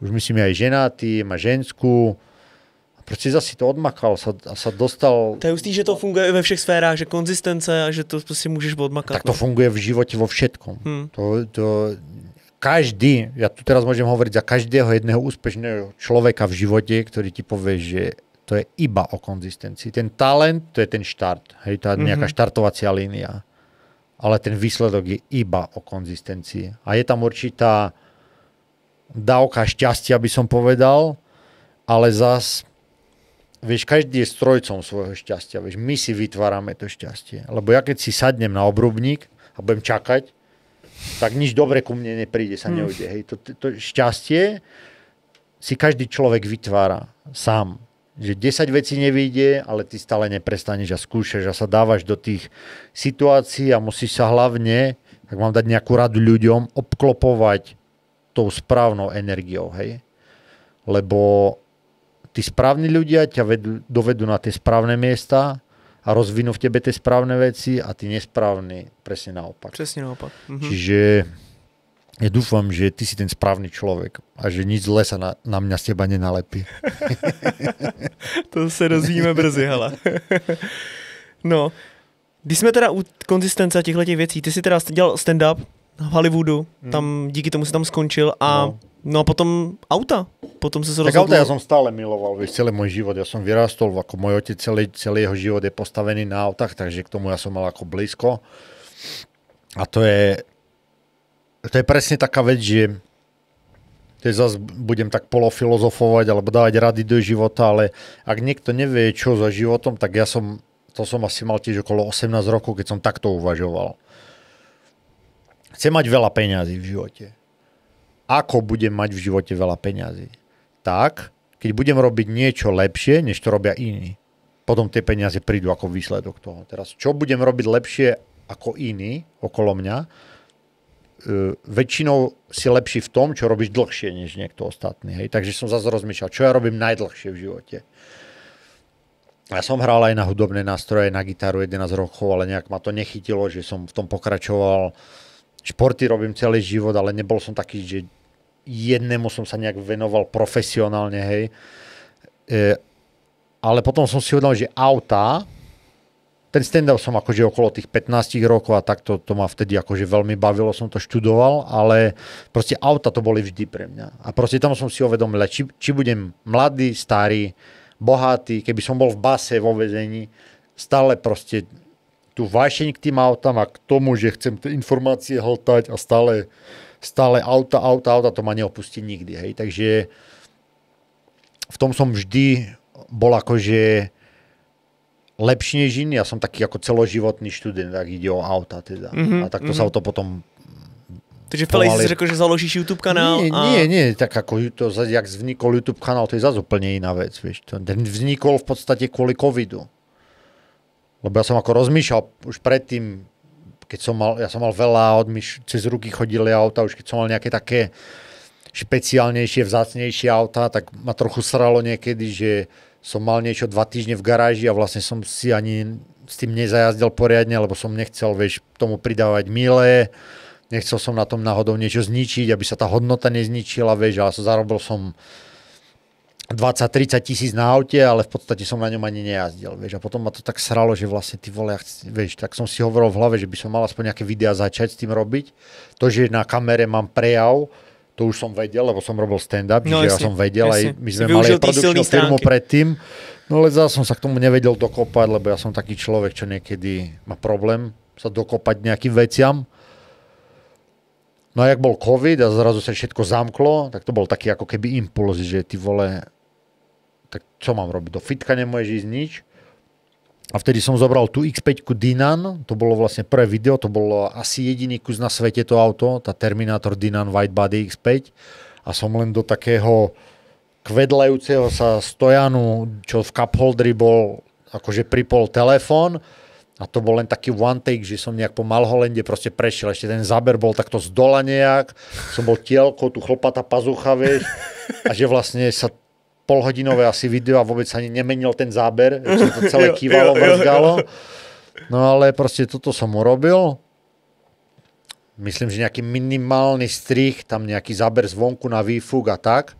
už myslím aj ženatý, má ženskú. A proste zase to odmakal a sa dostal. To je hustý, že to funguje ve všech sférách, že konzistence a že to prostě můžeš odmakat. Tak to funguje v živote vo všetkom. Každý, ja tu teraz môžem hovoriť za každého jedného úspešného človeka v živote, ktorý ti povie, že to je iba o konzistencii. Ten talent, to je ten štart. Hej, tá nejaká štartovacia línia. Ale ten výsledok je iba o konzistencii. A je tam určitá dávka šťastia, by som povedal, ale zas, vieš, každý je strojcom svojho šťastia. Vieš, my si vytvárame to šťastie. Lebo ja keď si sadnem na obrubník a budem čakať, tak nič dobre ku mne nepríde, sa neujde. Hej. To šťastie si každý človek vytvára sám. Že 10 vecí nevyjde, ale ty stále neprestaneš a skúšaš a sa dávaš do tých situácií a musíš sa hlavne, ak mám dať nejakú radu ľuďom, obklopovať tou správnou energiou, hej. Lebo tí správni ľudia ťa dovedú na tie správne miesta a rozvinú v tebe tie správne veci a tí nesprávni presne naopak. Presne naopak. Čiže ja dúfam, že ty si ten správny človek a že nič zle sa na mňa z teba nenalepí. To se dozvíme brzy, hele. No, když jsme teda u konzistence těchto věcí, ty si teda dělal stand-up v Hollywoodu, tam díky tomu si tam skončil a no a potom auta. potom sa tak rozhodol... auta ja som stále miloval, vieš, celý môj život. Ja som vyrástol, ako môj otec, celý jeho život je postavený na autách, takže k tomu ja som mal ako blízko. A to je presne taká vec, že zase budem tak polofilozofovať alebo dávať rady do života, ale ak niekto nevie, čo za životom, tak to som asi mal tiež okolo 18 rokov, keď som takto uvažoval. Chcem mať veľa peňazí v živote. Ako budem mať v živote veľa peňazí? Tak, keď budem robiť niečo lepšie, než to robia iní. Potom tie peniaze prídu ako výsledok toho. Teraz, čo budem robiť lepšie ako iní okolo mňa? Väčšinou si lepší v tom, čo robíš dlhšie, než niekto ostatný. Hej? Takže som zase rozmýšľal, čo ja robím najdlhšie v živote. Ja som hral aj na hudobné nástroje, na gitaru 11 rokov, ale nejak ma to nechytilo, že som v tom pokračoval. Športy robím celý život, ale nebol som taký, že jednému som sa nejak venoval profesionálne, hej. Ale potom som si uvedomil, že autá, ten stand-up som akože okolo tých 15 rokov a takto to ma vtedy akože veľmi bavilo, som to študoval, ale proste auta to boli vždy pre mňa. A proste tam som si uvedomil, či budem mladý, starý, bohatý, keby som bol v base vo väzení, stále proste tú vášeň k tým autám a k tomu, že chcem tie informácie hltať a stále auta, to ma neopustí nikdy. Hej. Takže v tom som vždy bol akože lepší než iný. Ja som taký ako celoživotný študent, ak ide o auta teda. A takto sa o to potom... Takže Felix si řekl, že založíš YouTube kanál? Nie, tak ako jak vznikol YouTube kanál, to je zase úplne iná vec. Vieš. Ten vznikol v podstate kvôli covidu. Lebo ja som ako rozmýšľal už predtým, keď ja som mal veľa, cez ruky chodili auta, už keď som mal nejaké také špeciálnejšie, vzácnejšie auta, tak ma trochu sralo niekedy, že som mal niečo 2 týždne v garáži a vlastne som si ani s tým nezajazdil poriadne, lebo som nechcel, vieš, tomu pridávať milé, nechcel som na tom náhodou niečo zničiť, aby sa tá hodnota nezničila, vieš, ale zarobil som 20-30 tisíc na aute, ale v podstate som na ňom ani nejazdil, vieš. A potom ma to tak sralo, že vlastne ty vole, vieš, tak som si hovoril v hlave, že by som mal aspoň nejaké videá začať s tým robiť. To, že na kamere mám prejav, to už som vedel, lebo som robil stand-up, no, že ja som vedel, aj my sme mali produkčnú firmu predtým, no ale zase som sa k tomu nevedel dokopať, lebo ja som taký človek, čo niekedy má problém sa dokopať nejakým veciam. No a jak bol COVID a zrazu sa všetko zamklo, tak to bol taký ako keby impuls, že ty vole, tak čo mám robiť? Do fitka nemôžeš ísť nič. A vtedy som zobral tú X5 Dinan, to bolo vlastne prvé video, to bolo asi jediný kus na svete to auto, tá Terminator Dinan Widebody X5 a som len do takého kvedlajúceho sa stojanu, čo v cup holderi bol, akože pripol telefón a to bol len taký one take, že som nejak po Malholende proste prešiel, ešte ten záber bol takto z dola nejak, som bol tielko, tu chlpatá pazucha, vieš, a že vlastne sa polhodinové asi video a vôbec sa ani nemenil ten záber, že to celé kývalo, vrzgalo. No ale proste toto som urobil. Myslím, že nejaký minimálny strih, tam nejaký záber zvonku na výfuk a tak.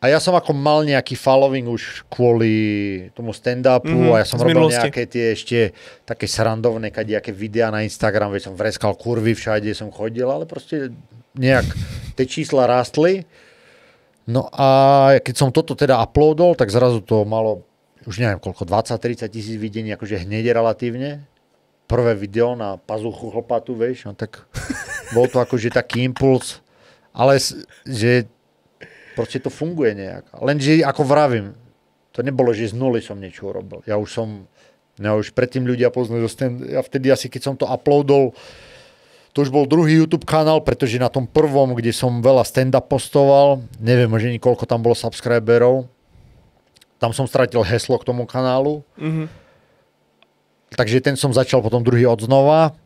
A ja som ako mal nejaký following už kvôli tomu stand-upu a ja som robil nejaké tie ešte také srandovné, kadejaké videá na Instagram, veď som vreskal kurvy všade, som chodil, ale proste nejak tie čísla rástli. No a keď som toto teda uploadol, tak zrazu to malo už neviem koľko, 20-30 tisíc videní, akože hneď relatívne. Prvé video na pazuchu chlpatu, vieš, no tak bol to akože taký impuls, ale že proste to funguje nejak. Lenže ako vravím, to nebolo, že z nuly som niečo urobil. Ja už predtým ľudia poznajú, ja vtedy asi keď som to uploadol, to už bol druhý YouTube kanál, pretože na tom prvom, kde som veľa stand-up postoval, neviem, možno koľko tam bolo subscriberov, tam som stratil heslo k tomu kanálu. Takže ten som začal potom druhý odznova.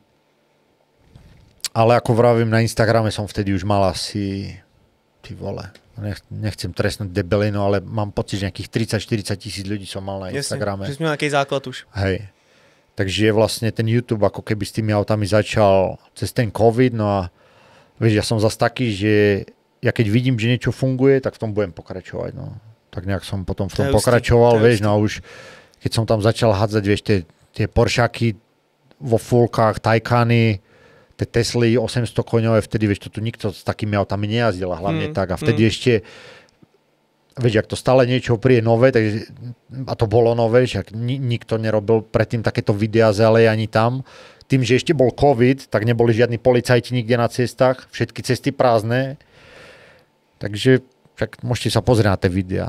Ale ako vravím, na Instagrame som vtedy už mal asi, ty vole, nechcem trestnúť debelinu, ale mám pocit, že nejakých 30-40 tisíc ľudí som mal na Instagrame. Jasne, že sme nejaký základ už. Hej. Takže vlastne ten YouTube ako keby s tými autami začal cez ten COVID, no a vieš, ja som zase taký, že ja keď vidím, že niečo funguje, tak v tom budem pokračovať, no. Tak nejak som potom v tom pokračoval, vieš, no a už keď som tam začal hádzať, vieš, tie Poršaky vo fullkách, Taycany, tie Tesly 800 koňové, vtedy, vieš, to tu nikto s takými autami nejazdil, hlavne tak. A vtedy ešte vieš, ak to stále niečo príde nové, takže, a to bolo nové, však nikto nerobil predtým takéto videá z LA ani tam. Tým, že ešte bol COVID, tak neboli žiadni policajti nikde na cestách, všetky cesty prázdne. Takže však môžete sa pozrieť na tie videá,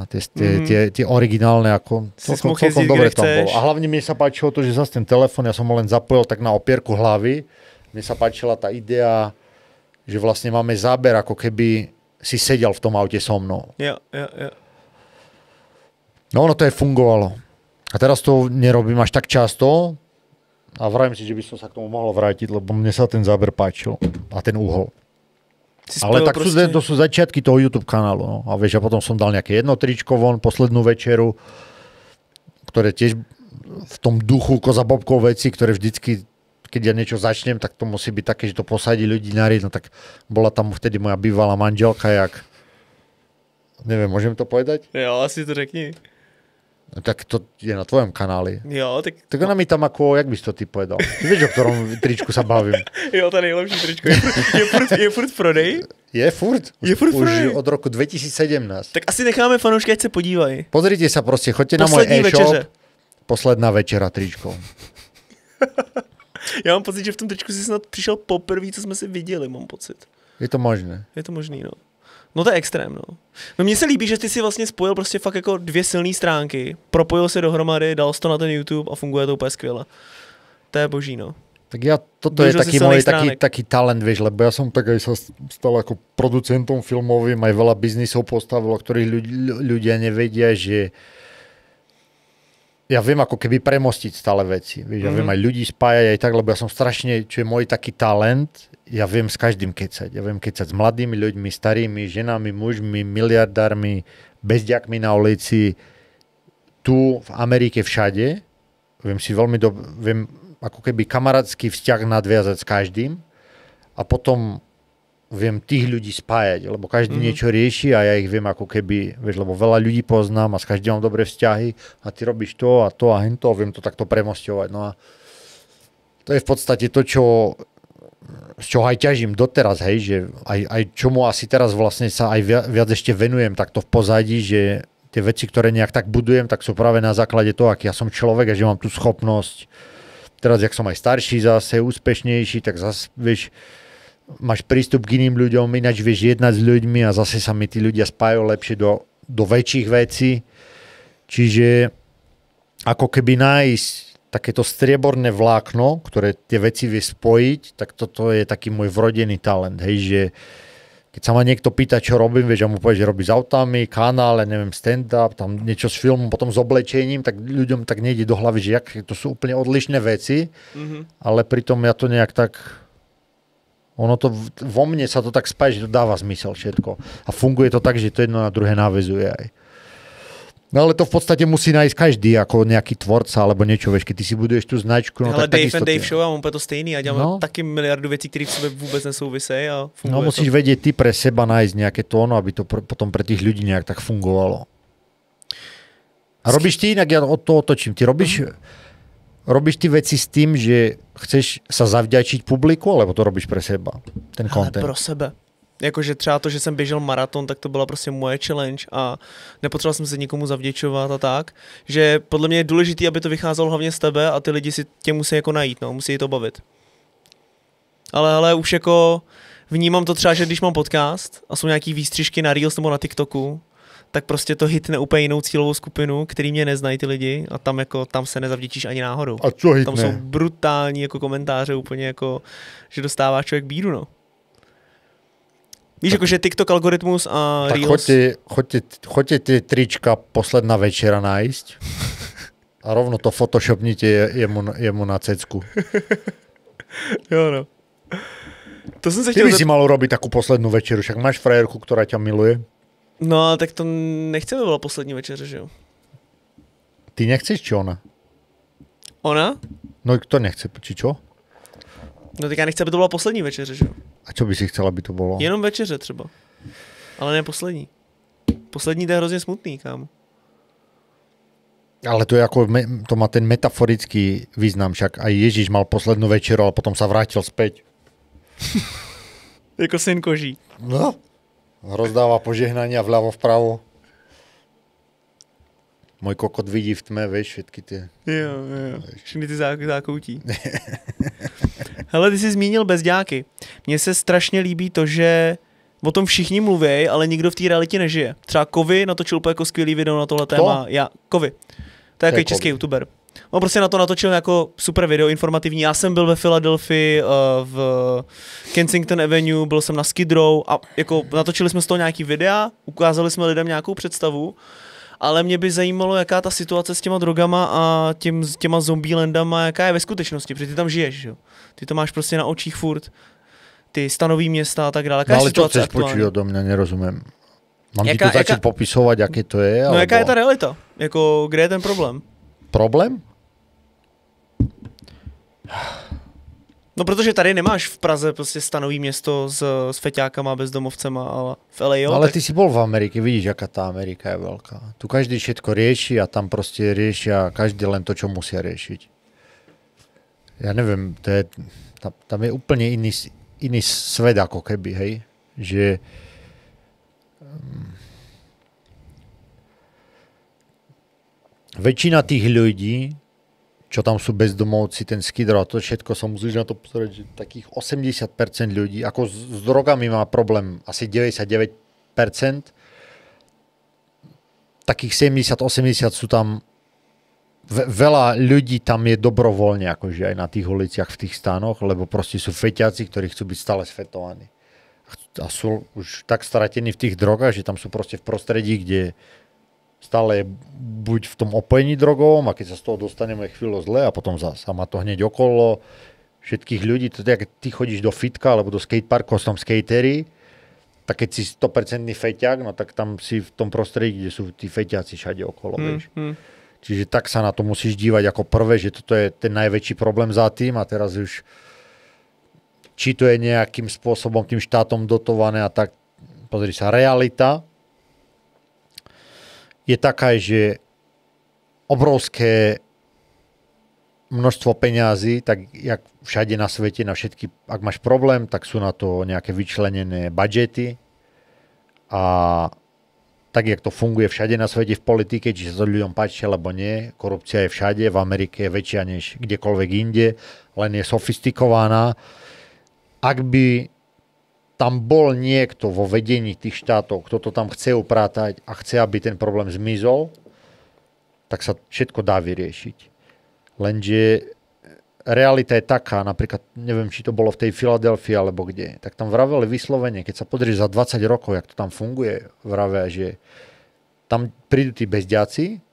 tie originálne, ako celkom dobre tam bolo. A hlavne mi sa páčilo to, že zase ten telefon, ja som ho len zapojil tak na opierku hlavy. Mne sa páčila tá idea, že vlastne máme záber, ako keby si sedel v tom aute so mnou. Jo. No ono to aj fungovalo. A teraz to nerobím až tak často a vravím si, že by som sa k tomu mohol vrátiť, lebo mne sa ten záber páčil a ten uhol. Ale tak to sú začiatky toho YouTube kanálu. No. A vieš, a potom som dal nejaké jedno tričko von, poslednú večeru, ktoré tiež v tom duchu kozabobkov veci, ktoré vždycky, keď ja niečo začnem, tak to musí byť také, že to posadí ľudí na riť. No tak bola tam vtedy moja bývalá manželka, neviem, môžem to povedať? Jo, asi to řekni. No, tak to je na tvojom kanáli. Jo, tak... Tak ona mi tam ako, jak by si to ty povedal? Ty vieš, o ktorom tričku sa bavím. Jo, to nejlepší tričko. Je furt v prodeji? Je furt. Už od roku 2017. Tak asi necháme fanoušky, ať se podívají. Pozrite sa proste, choďte na môj e-shop. Posledná večera tričko. Já mám pocit, že v tom tričku si snad přišel poprvé, co jsme si viděli, mám pocit. Je to možné. Je to možný, no. No to je extrém, no. No mně se líbí, že ty si vlastně spojil prostě fakt jako dvě silné stránky, propojil se dohromady, dal si to na ten YouTube a funguje to úplně skvěle. To je boží, no. Tak toto je taký môj taký talent, vieš, lebo ja som tak aj sa stal ako producentom filmovým, aj veľa biznisov postavil, o ktorých ľudia nevedia, že ja viem ako keby premostiť stále veci. Vieš, ja viem aj ľudí spájať aj tak, lebo ja som strašne, čo je môj taký talent, ja viem s každým kecať. Ja viem kecať s mladými ľuďmi, starými, ženami, mužmi, miliardármi, bezďakmi na ulici, tu v Amerike všade. Viem si veľmi viem ako keby kamarátsky vzťah nadviazať s každým a potom viem tých ľudí spájať, lebo každý niečo rieši a ja ich viem ako keby, vieš, lebo veľa ľudí poznám a s každým mám dobré vzťahy a ty robíš to a hento a viem to takto premosťovať. No a to je v podstate to, z čoho aj ťažím doteraz, hej, že aj čomu asi teraz vlastne sa aj viac ešte venujem takto v pozadí, že tie veci, ktoré nejak tak budujem, tak sú práve na základe toho, aký ja som človek a že mám tú schopnosť. Teraz, jak som aj starší zase, úspešnejší, tak zase, vieš, máš prístup k iným ľuďom, ináč vieš jednať s ľuďmi a zase sa mi tí ľudia spájajú lepšie do väčších vecí. Čiže ako keby nájsť takéto strieborné vlákno, ktoré tie veci vie spojiť, tak toto je taký môj vrodený talent, hej, že keď sa ma niekto pýta, čo robím, vieš, ja mu povie, že robí s autami, kanál, neviem, stand-up, tam niečo s filmom, potom s oblečením, tak ľuďom tak nejde do hlavy, že to sú úplne odlišné veci, ale pritom ja to nejak tak, ono to vo mne sa to tak spája, že to dáva zmysel všetko. A funguje to tak, že to jedno na druhé naväzuje aj. No ale to v podstate musí nájsť každý, ako nejaký tvorca, alebo niečo, vieš, keď ty si buduješ tú značku, no ale tak takisto. Ale Dave Show, a mám to stejný a děláme taky miliardu věcí, které v sebe vůbec nesouvisejí a funguje to. No musíš vedieť ty pre seba nájsť nejaké tóno, aby to potom pre tých ľudí nejak tak fungovalo. A robíš ty inak, ja to otočím, ty robíš ty veci s tým, že chceš sa zavďačiť publiku, alebo to robíš pre seba, ten content? Ale pro sebe. Jakože třeba to, že jsem běžel maraton, tak to byla prostě moje challenge a nepotřeboval jsem se nikomu zavděčovat a tak, že podle mě je důležité, aby to vycházelo hlavně z tebe a ty lidi si tě musí jako najít, no, musí to bavit. Ale už jako vnímám to třeba, že když mám podcast a jsou nějaký výstřižky na Reels nebo na TikToku, tak prostě to hitne úplně jinou cílovou skupinu, který mě neznají ty lidi a tam se nezavděčíš ani náhodou. A co hitne? Tam jsou brutální jako komentáře úplně jako, že dostává člověk bídu, no. Víš, jakože TikTok algoritmus a tak Reels. Choďte tie trička posledná večera nájsť a rovno to photoshopnite jemu na cecku. Jo, no. To som sa Ty by si mal urobiť takú poslednú večeru, však máš frajerku, ktorá ťa miluje. No, tak to nechceme byla poslední večeře, že jo? Ty nechceš, či ona? Ona? No, kto nechce, či čo? No, tak já nechci, aby to byla poslední večeře, že jo? A čo by si chcela, aby to bolo? Jenom večeře třeba. Ale ne poslední. Poslední to je hrozně smutný, kámo. Ale to je ako, to má ten metaforický význam, však aj Ježiš mal poslednú večeru, ale potom sa vrátil späť. Jako syn koží. No, rozdáva požehnania vľavo vpravo. Můj kokot vidí v tmě, víš, všetky ty... Jo. Všechny ty zákoutí. Hele, ty jsi zmínil bezďáky. Mně se strašně líbí to, že o tom všichni mluví, ale nikdo v té realitě nežije. Třeba Kovy natočil úplně jako skvělý video na tohle téma. Kovy. To je takový český youtuber. On prostě na to natočil jako super video, informativní. Já jsem byl ve Filadelfii, v Kensington Avenue, byl jsem na Skid Row a jako natočili jsme z toho nějaký videa, ukázali jsme lidem nějakou představu, ale mě by zajímalo, jaká ta situace s těma drogama a těma zombielandama, jaká je ve skutečnosti, protože ty tam žiješ, že? Ty to máš prostě na očích furt, ty stanoví města a tak dále. No ale čo chceš počuť odo mňa, nerozumím. Mám ti to začít popisovat, jaké to je? No jaká je ta realita? Jako, kde je ten problém? Problém? No protože tady nemáš v Praze prostě stanový město s feťákama, bezdomovcema, ale v LA jo. Ale tak... ty si bol v Amerike, vidíš, jaká tá Amerika je veľká. Tu každý všetko rieši a tam prostě riešia každý len to, čo musia riešiť. Ja neviem, to je, tam je úplne iný svet ako keby, hej. Že väčšina tých ľudí, čo tam sú bezdomovci, ten Skid Row a to všetko, sa musíš na to pozrieť, že takých 80% ľudí, ako s drogami má problém asi 99%, takých 70-80 sú tam, veľa ľudí tam je dobrovoľne, akože aj na tých uliciach, v tých stánoch, lebo proste sú feťáci, ktorí chcú byť stále svetovaní. A sú už tak stratení v tých drogách, že tam sú proste v prostredí, kde stále je buď v tom opojení drogovom a keď sa z toho dostaneme chvíľu zle a potom zase má to hneď okolo všetkých ľudí. To je, keď ty chodíš do fitka alebo do skateparku a sú tam skatery, tak keď si 100% feťák, no tak tam si v tom prostredí, kde sú tí feťáci všade okolo, vieš. Čiže tak sa na to musíš dívať ako prvé, že toto je ten najväčší problém za tým a teraz už či to je nejakým spôsobom tým štátom dotované a tak, pozri sa, realita je taká, že obrovské množstvo peňazí, tak jak všade na svete, na všetky, ak máš problém, tak sú na to nejaké vyčlenené budžety a tak, jak to funguje všade na svete v politike, či sa to ľuďom páči, alebo nie, korupcia je všade, v Amerike je väčšia než kdekoľvek inde, len je sofistikovaná. Ak by tam bol niekto vo vedení tých štátov, kto to tam chce uprátať a chce, aby ten problém zmizol, tak sa všetko dá vyriešiť. Lenže realita je taká, napríklad, neviem, či to bolo v tej Filadelfii alebo kde, tak tam vraveli vyslovene, keď sa pozrieš za 20 rokov, jak to tam funguje, vravia, že tam prídu tí bezďáci,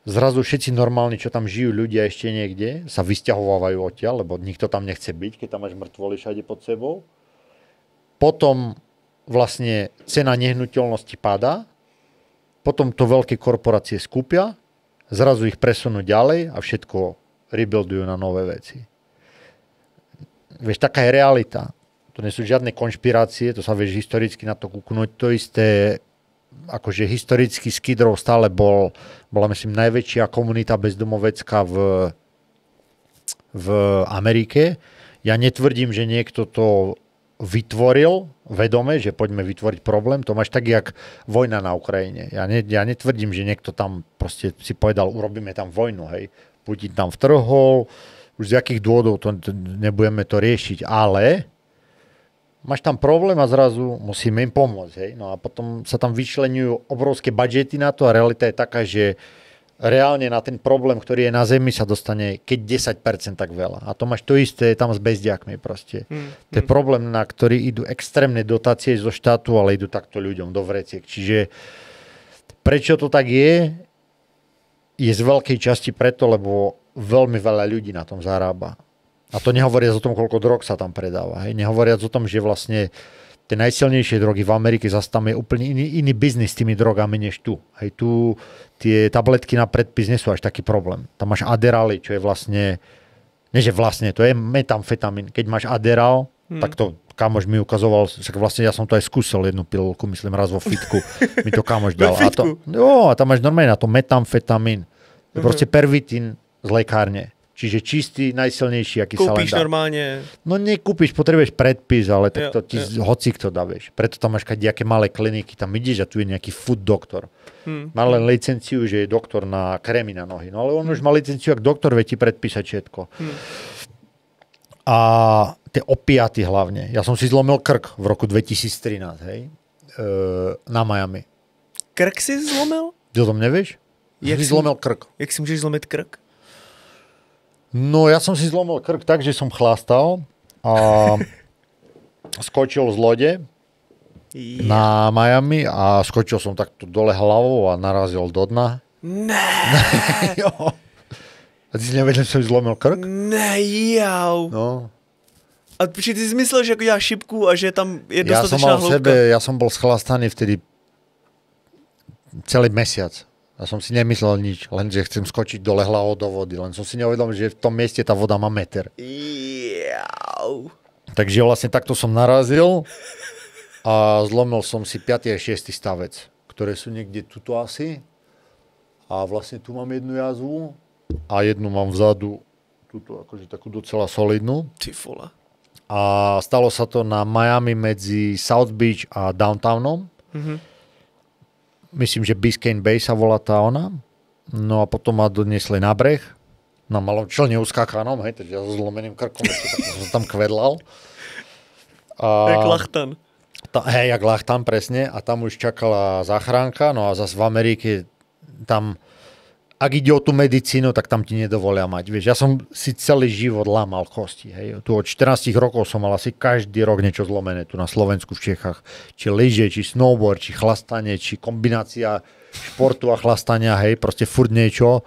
zrazu všetci normálni, čo tam žijú ľudia ešte niekde, sa vysťahovávajú odtiaľ, lebo nikto tam nechce byť, keď tam máš mŕtvoly všade pod sebou. Potom vlastne cena nehnuteľnosti padá, potom to veľké korporácie skúpia, zrazu ich presunú ďalej a všetko rebuildujú na nové veci. Vieš, taká je realita. To nie sú žiadne konšpirácie, to sa vieš historicky na to kúknúť. To isté, akože historicky Skid Row stále bola myslím najväčšia komunita bezdomovecká v Amerike. Ja netvrdím, že niekto to vytvoril vedome, že poďme vytvoriť problém. To máš tak, jak vojna na Ukrajine. Ja netvrdím, že niekto tam proste si povedal, urobíme tam vojnu, hej. Putin tam vtrhol, už z jakých dôvodov to nebudeme to riešiť, ale máš tam problém a zrazu musíme im pomôcť, hej. No a potom sa tam vyčleňujú obrovské budžety na to a realita je taká, že reálne na ten problém, ktorý je na zemi, sa dostane keď 10% tak veľa. A to máš to isté tam s bezďakmi proste. To je problém, na ktorý idú extrémne dotácie zo štátu, ale idú takto ľuďom do vreciek. Čiže prečo to tak je z veľkej časti preto, lebo veľmi veľa ľudí na tom zarába. A to nehovoriac o tom, koľko drog sa tam predáva. Hej. Nehovoriac o tom, že vlastne tie najsilnejšie drogy v Amerike zase tam je úplne iný biznis s tými drogami než tu. Hej, tu tie tabletky na predpis nie sú až taký problém. Tam máš Adderally, čo je vlastne, nie že vlastne, to je metamfetamín. Keď máš Adderall, tak to kamoš mi ukazoval, však vlastne ja som to aj skúsil jednu pilulku, myslím raz vo fitku, mi to kamoš dal. A tam máš normálne na to metamfetamín. To je proste pervitín z lekárne. Čiže čistý, najsilnejší, aký sa len dá. Kúpiš normálne. No nekúpiš, potrebuješ predpis, ale tak to ti hocikto dá, vieš. Preto tam máš nejaké malé kliniky, tam ideš a tu je nejaký food doktor. Má len licenciu, že je doktor na krémy na nohy. No ale on už má licenciu, ak doktor vie ti predpísať všetko. A tie opiaty hlavne. Ja som si zlomil krk v roku 2013, hej, na Miami. Krk si zlomil? Ty o tom nevieš? Jak si zlomil krk. Jak si môžeš zlomiť krk? No ja som si zlomil krk tak, že som chlastal a skočil z lode na Miami a skočil som takto dole hlavou a narazil do dna. Ne. Jo. A ty si nevedel, že som zlomil krk? Ne, jau. No. A ty si myslel, že ako děláš šipku a že tam je dostatečná hloubka? Ja som bol schlastaný vtedy celý mesiac. Ja som si nemyslel nič, len že chcem skočiť dole hlavou do vody. Len som si neuvedomil, že v tom mieste tá voda má meter. Jau. Takže vlastne takto som narazil a zlomil som si 5. a 6. stavec, ktoré sú niekde tuto asi. A vlastne tu mám jednu jazvu a jednu mám vzadu, tuto akože takú docela solidnú. Ty vole. A stalo sa to na Miami medzi South Beach a Downtownom. Myslím, že Biscayne Bay sa volá tá ona. No a potom ma doniesli na breh. Na malom člne uskákanom, hej, takže ja so zlomeným krkom tak som tam kvedlal. Jak lachtan. Hej, jak lachtan, presne. A tam už čakala záchranka. No a zase v Amerike tam, ak ide o tú medicínu, tak tam ti nedovolia mať. Vieš, ja som si celý život lámal kosti. Hej. Tu od 14 rokov som mal asi každý rok niečo zlomené tu na Slovensku, v Čechách. Či lyže, či snowboard, či chlastanie, či kombinácia športu a chlastania, hej, proste furt niečo.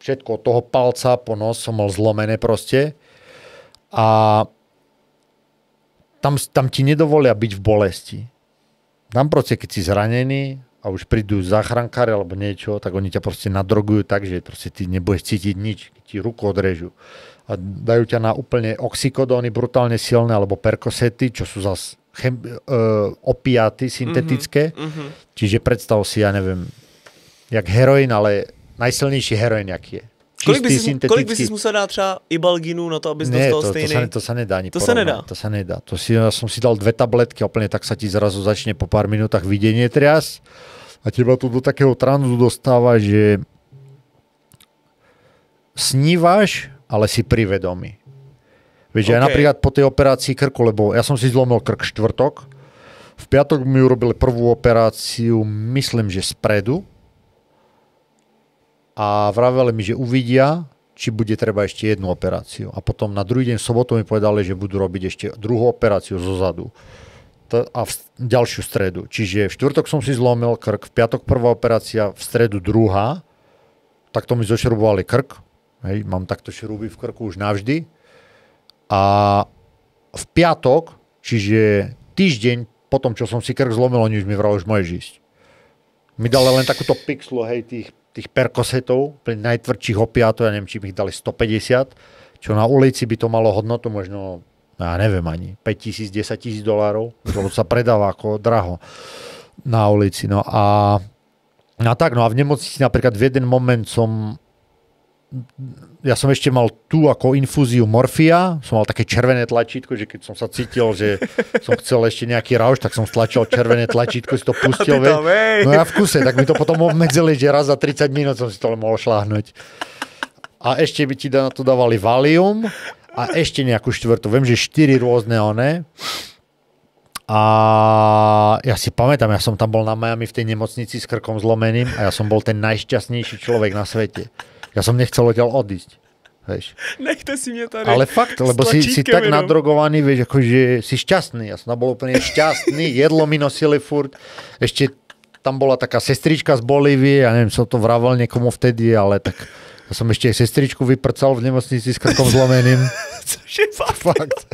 Všetko od toho palca po nos som mal zlomené proste. A tam ti nedovolia byť v bolesti. Tam proste, keď si zranený, a už prídu záchrankári alebo niečo, tak oni ťa proste nadrogujú tak, že proste ty nebudeš cítiť nič, keď ti ruku odrežú. A dajú ťa na úplne oxykodóny brutálne silné, alebo perkosety, čo sú zase opiaty syntetické. Čiže predstav si, ja neviem, jak heroin, ale najsilnejší heroin, jaký je. Kolik by si musel dát třeba Ibalginu na to, abys dostal stejný? To sa nedá ani to sa nedá. To sa nedá. Ja som si dal 2 tabletky a úplne tak sa ti zrazu začne po pár minútach videnie triasť a teba tu do takého tranzu dostáva, že snívaš, ale si pri vedomí. Vieš, ja napríklad po tej operácii krku, lebo ja som si zlomil krk štvrtok, v piatok mi urobili prvú operáciu, myslím, že spredu, a vraveli mi, že uvidia, či bude treba ešte jednu operáciu. A potom na druhý deň v sobotu mi povedali, že budú robiť ešte druhú operáciu zo zadu. A v ďalšiu stredu. Čiže v štvrtok som si zlomil krk, v piatok prvá operácia, v stredu druhá. Takto mi zošrubovali krk. Hej, mám takto šruby v krku už navždy. A v piatok, čiže týždeň potom, čo som si krk zlomil, oni už mi vrali, už môžeš ísť. Mi dali len takúto pixlu, hej, tých perkosetov, najtvrdších opiatov, ja neviem, či mi ich dali 150, čo na ulici by to malo hodnotu možno, ja neviem ani, $5,000, $10,000, lebo sa predáva ako draho na ulici. No a v nemocnici napríklad v jeden moment ja som ešte mal tu ako infúziu morfia, som mal také červené tlačítko, že keď som sa cítil, že som chcel ešte nejaký rauš, tak som stlačil červené tlačítko, si to pustil. No ja v kuse, tak mi to potom obmedzili, že raz za 30 minút som si to mohol šláhnuť. A ešte by ti na to dávali Valium a ešte nejakú štvrtú. Viem, že 4 rôzne one. A ja si pamätám, ja som tam bol na Miami v tej nemocnici s krkom zlomeným a ja som bol ten najšťastnejší človek na svete. Ja som nechcel odtiaľ odísť. Vieš. Nechte si mňa tady. Ale fakt, lebo si tak nadrogovaný, vieš, akože si šťastný. Ja som tam bol úplne šťastný, jedlo mi nosili furt. Ešte tam bola taká sestrička z Bolívie, ja neviem, som to vravel niekomu vtedy, ale tak ja som ešte sestričku vyprcal v nemocnici s krkom zlomeným. Cože fakt?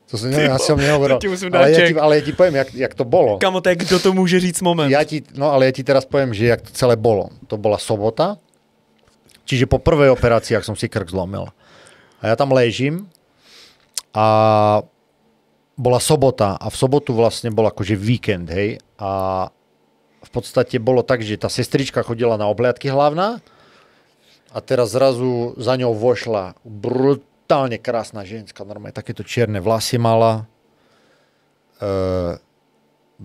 To som neviem, asi som nehovoril. Ale ja ti poviem, jak to bolo. Kamo, tak kto to môže říct moment? Ale ja ti teraz poviem, že jak to celé bolo. To bola sobota. Čiže po prvej operácii, ak som si krk zlomil. A ja tam ležím a bola sobota a v sobotu vlastne bol akože víkend, hej. A v podstate bolo tak, že tá sestrička chodila na obhliadky hlavná a teraz zrazu za ňou vošla brutálne krásna ženská, normálne takéto čierne vlasy mala.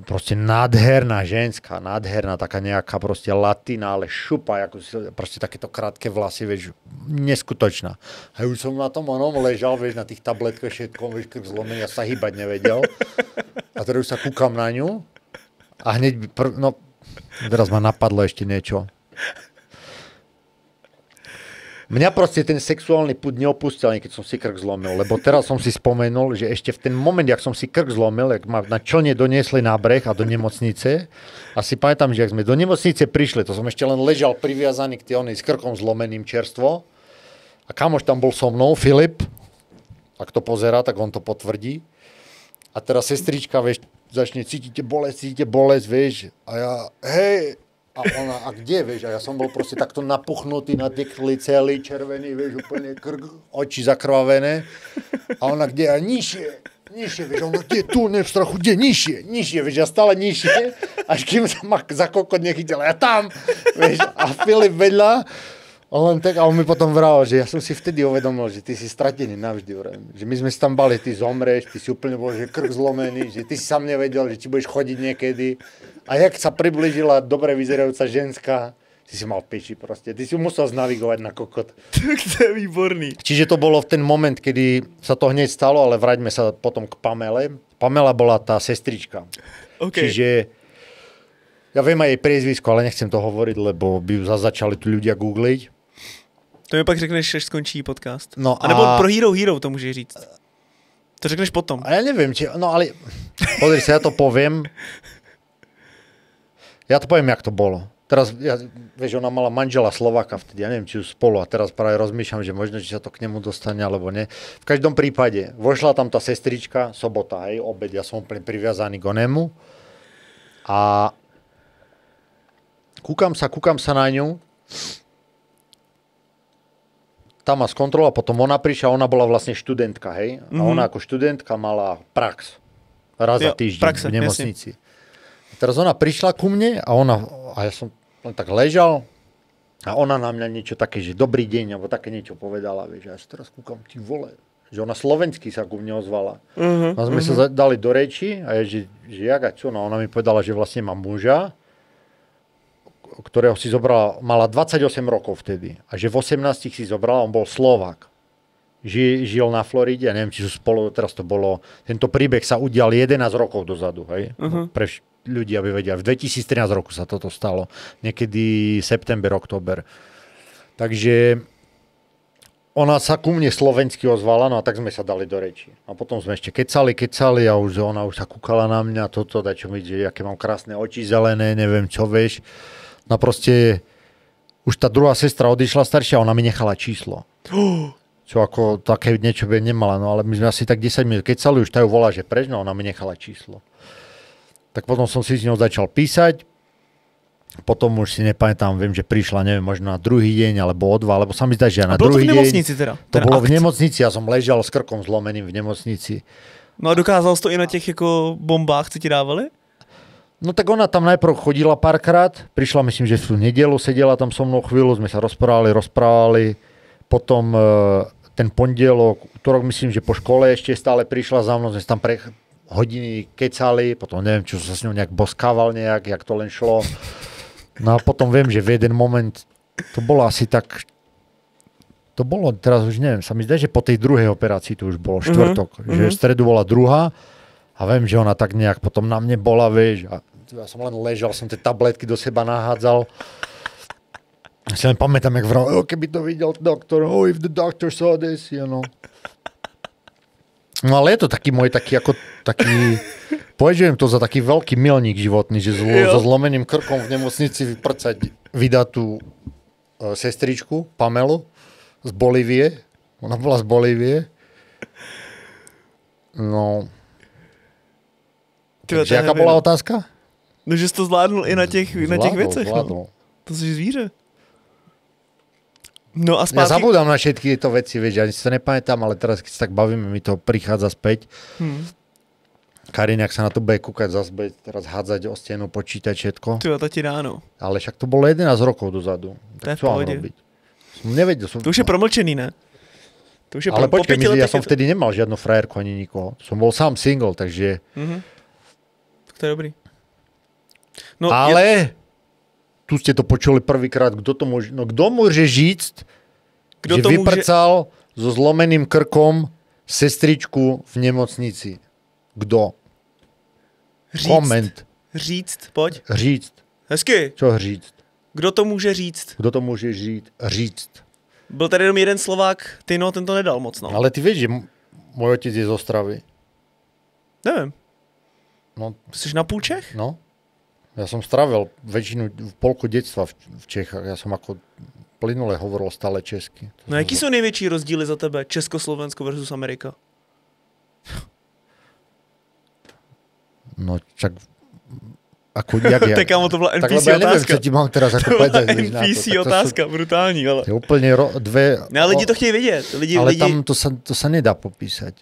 Proste nádherná ženská, nádherná, taká nejaká proste latina, ale šupa, ako proste takéto krátke vlasy, vieš, neskutočná. A už som na tom onom ležal, vieš, na tých tabletkách všetkom, vieš, krk zlomený, ja sa hýbať nevedel. A teraz už sa kúkam na ňu a hneď, teraz ma napadlo ešte niečo. Mňa proste ten sexuálny pud neopustil, keď som si krk zlomil, lebo teraz som si spomenul, že ešte v ten moment, jak som si krk zlomil, jak ma na člne doniesli na breh a do nemocnice, a si pamätám, že ak sme do nemocnice prišli, to som ešte len ležal priviazaný k tej s krkom zlomeným čerstvo, a kamoš tam bol so mnou, Filip, ak to pozerá, tak on to potvrdí. A teraz sestrička, vieš, začne cítite bolesť, vieš, a ja, hej, a ona, a kde, vieš, a ja som bol proste takto napuchnutý, natekli celý, červený, vieš, úplne krk, oči zakrvavené. A ona, kde, a nižšie, vieš, ona, kde, tu, ne v strachu, kde, nižšie, vieš, a stále nižšie, až kým sa ma za kokot nechytil, ja tam, vieš, a Filip vedľa, on tak, a on mi potom vral, že ja som si vtedy uvedomil, že ty si stratený navždy, že my sme si tam bali, ty zomreš, ty si úplne bol, že krk zlomený, že ty si sám nevedel, že ti budeš chodiť niekedy. A jak sa priblížila dobre vyzerajúca ženská, ty si mal piči proste, ty si musel znavigovať na kokot. Tak to je výborný. Čiže to bolo v ten moment, kedy sa to hneď stalo, ale vráťme sa potom k Pamele. Pamela bola tá sestrička. Okay. Čiže ja viem aj jej priezvisko, ale nechcem to hovoriť, lebo by ju začali tu ľudia googliť. To mi pak řekneš, až skončí podcast. No a nebo pro Hero to můžeš říct. To řekneš potom. A ja neviem, no ale pozri sa, ja to poviem. Ja to poviem, jak to bolo. Teraz, vieš, ona mala manžela Slováka vtedy, ja neviem, či už spolu, a teraz práve rozmýšľam, že možno, či sa to k nemu dostane, alebo nie. V každom prípade, vošla tam tá sestrička, sobota, hej, obed, ja som úplne priviazaný k onemu. A kúkam sa na ňu. Tam ma skontrolovala, potom ona prišla, ona bola vlastne študentka, hej? A ona ako študentka mala prax. Raz za týždeň v nemocnici. Teraz ona prišla ku mne a ja som tak ležal a ona na mňa niečo také, že dobrý deň, alebo také niečo povedala, vieš. A ja sa teraz kúkam, ty vole, že ona slovensky sa ku mne ozvala. A sme sa dali do reči a ja, že jak a čo? No ona mi povedala, že vlastne mám muža, ktorého si zobrala, mala 28 rokov vtedy. A že v 18 si zobrala, on bol Slovák. Žil na Floride, ja neviem, či sú spolu, teraz to bolo, tento príbeh sa udial 11 rokov dozadu, hej? Pre ľudí, aby vedia. V 2013 roku sa toto stalo. Niekedy september, október. Takže ona sa ku mne slovensky ozvala, no a tak sme sa dali do reči. A potom sme ešte kecali a ona už sa kúkala na mňa, čo mi, že aké mám krásne oči zelené, neviem čo, vieš. No proste už tá druhá sestra odišla staršia, ona mi nechala číslo. Čo ako také niečo by nemala, no ale my sme asi tak 10 minút kecali, už tá ju volá, že preč, no ona mi nechala číslo. Tak potom som si s ňou začal písať, potom už si nepamätám, viem, že prišla, neviem, možno na druhý deň, alebo o 2, alebo sa mi zdá, že na druhý deň. A bolo to v nemocnici teda? To bolo v nemocnici, ja som ležal s krkom zlomeným v nemocnici. No a dokázal jsi to i na těch jako bombách, co ti dávali? No tak ona tam najprv chodila párkrát, prišla, myslím, že v tú nedelu, sedela tam so mnou chvíľu, sme sa rozprávali, potom ten pondelok, útorok, myslím, že po škole ešte stále prišla za mnou, sme tam hodiny kecali, potom neviem, čo sa s ňou nejak boskával nejak, jak to len šlo. No a potom viem, že v jeden moment, to bolo asi tak, to bolo, teraz už neviem, sa mi zdá, že po tej druhej operácii to už bolo štvrtok, že v stredu bola druhá a viem, že ona tak nejak potom na mne bola, vieš, a ja som len ležal, som tie tabletky do seba nahádzal. Ja si len pamätám, jak vral, keby to videl doktor, if the doctor saw this, you know. No ale je to taký môj, taký, považujem to za taký veľký milník životný, že so zlomeným krkom v nemocnici vydať tú sestričku, Pamelu, z Bolívie. Ona bola z Bolívie. No. Takže jaká bola otázka? No, že jsi to zvládnul i na těch věcech. Zvládol. No. To jsi zvíře. No a zpátky... Ja zabudám na všetky tieto veci, vieš, ani si to nepamätám, ale teraz, keď sa tak bavíme, mi to prichádza späť. Karina, ak sa na to bude kúkať, zase bude teraz hádzať o stenu, počítať všetko. To ti ráno. Ale však to bolo 11 rokov dozadu. Tak čo mám robiť? Nevedel som. To už je promlčený, ne? To už je ale po počkaj, 5 letech ja som vtedy nemal žiadnu frajerku ani nikoho. Som bol sám single, takže... Tak to je dobrý. No, ale tu ste to počuli prvýkrát, kto môže žiť, že vyprcal so zlomeným krkom sestričku v nemocnici. Kdo? Koment. Říct, pojď. Říct. Hezky. Čo říct? Kdo to může říct? Kdo to může říct? Byl tady jenom jeden Slovák, ten to nedal moc, no. Ale ty vieš, že môj otec je z Ostravy. Nevím. No. Jsi na půl Čech? No. Ja som strávil polku detstva v Čechách. Ja som ako plynule hovoril stále česky. No jaký jsou největší rozdíly za tebe? Československo versus Amerika? No čak... Ako, jak ja? Tak kámo, to byla NPC tak, otázka. Ja neviem, čo ti mám teraz ako povedať. To byla NPC otázka, brutální, ale... To je úplne dve... No, ale lidi to chtějí vědět. Ale tam to sa nedá popísať.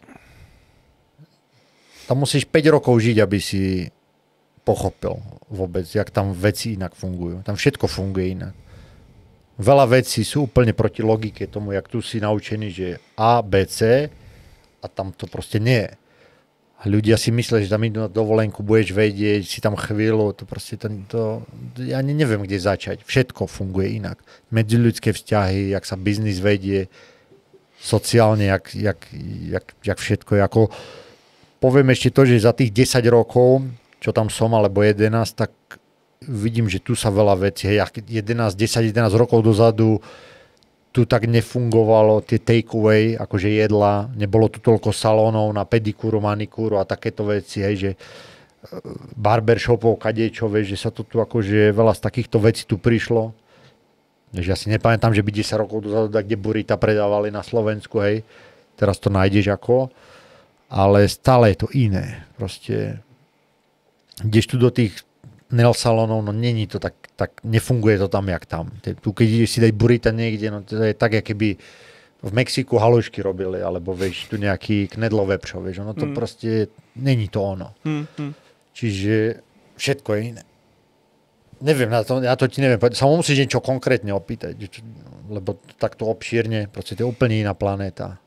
Tam musíš 5 rokov žiť, aby si pochopil vôbec, jak tam veci inak fungujú. Tam všetko funguje inak. Veľa vecí sú úplne proti logike tomu, jak tu si naučený, že A, B, C a tam to proste nie je. A ľudia si myslia, že tam idú na dovolenku, budeš vedieť, si tam chvíľu, to proste ja neviem, kde začať. Všetko funguje inak. Medziľudské vzťahy, jak sa biznis vedie, sociálne, jak všetko je. Ako, poviem ešte to, že za tých 10 rokov, čo tam som, alebo 11, tak vidím, že tu sa veľa vecí, 10-11 rokov dozadu tu tak nefungovalo tie take-away, akože jedla, nebolo tu toľko salónov na pedikúru, manikúru a takéto veci, hej, že barbershopov, kadečo, vieš, že sa to tu akože veľa z takýchto vecí tu prišlo. Že ja si nepamätám, že by 10 rokov dozadu kde burita predávali na Slovensku, hej, teraz to nájdeš ako, ale stále je to iné. Proste ideš tu do tých nail salónov, no není to tak nefunguje to tam, jak tam. Tu keď ideš si dať burita niekde, no to je tak, keby v Mexiku halušky robili, alebo vieš, tu nejaký knedlo vepřo, vieš, ono to proste, není to ono. Čiže všetko je iné. Neviem, ja to ti neviem povedať, sa musíš niečo konkrétne opýtať, lebo takto obšírne, proste to je úplne iná planéta.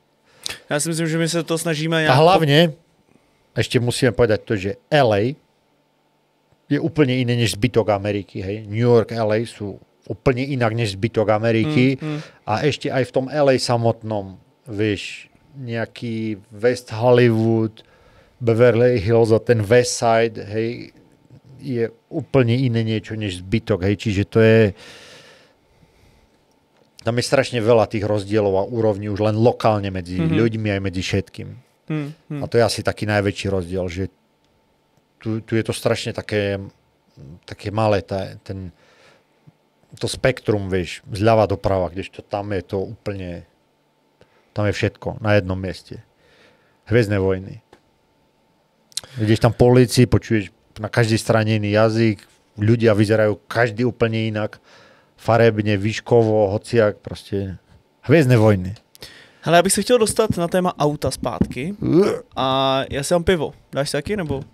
Ja si myslím, že my sa to snažíme... A hlavne, ešte musíme povedať to, že LA je úplne iné než zbytok Ameriky. Hej. New York, LA sú úplne inak než zbytok Ameriky. A ešte aj v tom LA samotnom, vieš, nejaký West Hollywood, Beverly Hills a ten West Side, hej, je úplne iné niečo než zbytok. Hej. Čiže to je... Tam je strašne veľa tých rozdielov a úrovní už len lokálne medzi ľuďmi aj medzi všetkým. A to je asi taký najväčší rozdiel, že tu je to strašne také malé, to spektrum, vieš, zľava doprava, kdežto tam je to úplne, tam je všetko na jednom mieste. Hviezdne vojny. Ideš tam po ulici, počuješ na každej strane iný jazyk, ľudia vyzerajú každý úplne inak, farebne, výškovo, hociak, proste Hviezdne vojny. Hele, já bych se chtěl dostat na téma auta zpátky a já si dám pivo. Dáš si taky, nebo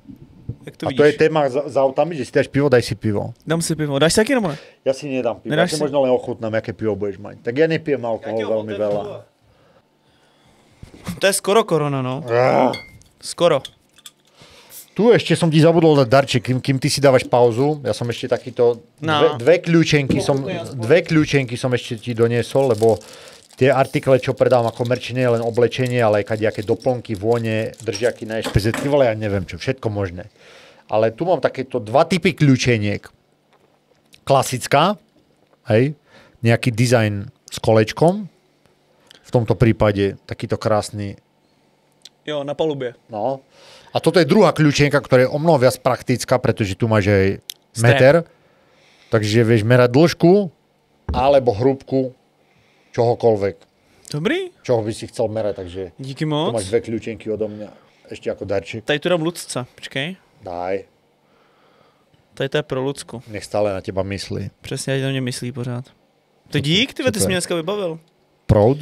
jak to vidíš? A to je téma za autami, že si dáš pivo, daj si pivo. Dám si pivo. Dáš si taky, nebo ne? Ja si nedám pivo, Nedáš ja si si? možno len ochutnám, aké pivo budeš mať. Tak ja nepijem alkohol veľmi veľa. To je skoro korona, no. Skoro. Tu ešte som ti zabudol dať darček, kým ty si dávaš pauzu. Ja som ešte takýto... Dve kľúčenky som ešte ti doniesol, lebo tie artikle, čo predávam ako merch, nie je len oblečenie, ale aj kadejaké doplnky, vône, držiaky na ešpezetky, ale ja neviem čo, všetko možné. Ale tu mám takéto 2 typy kľúčeniek. Klasická, hej, nejaký dizajn s kolečkom, v tomto prípade takýto krásny. Jo, na palubě. No. A toto je druhá kľúčenka, ktorá je o mnoho viac praktická, pretože tu máš aj meter, takže vieš merať dĺžku alebo hrúbku čohokoľvek. Dobrý. Čoho by si chcel merať, takže díky tu moc. máš 2 kľúčenky odo mňa. Ešte ako darček. Tady tu dám Lucce, počkej. Daj. Tady to je pro Lucku. Nech stále na teba myslí. Přesně, ať na mě myslí pořád. To dík, ty jsi mě dneska vybavil. Proud?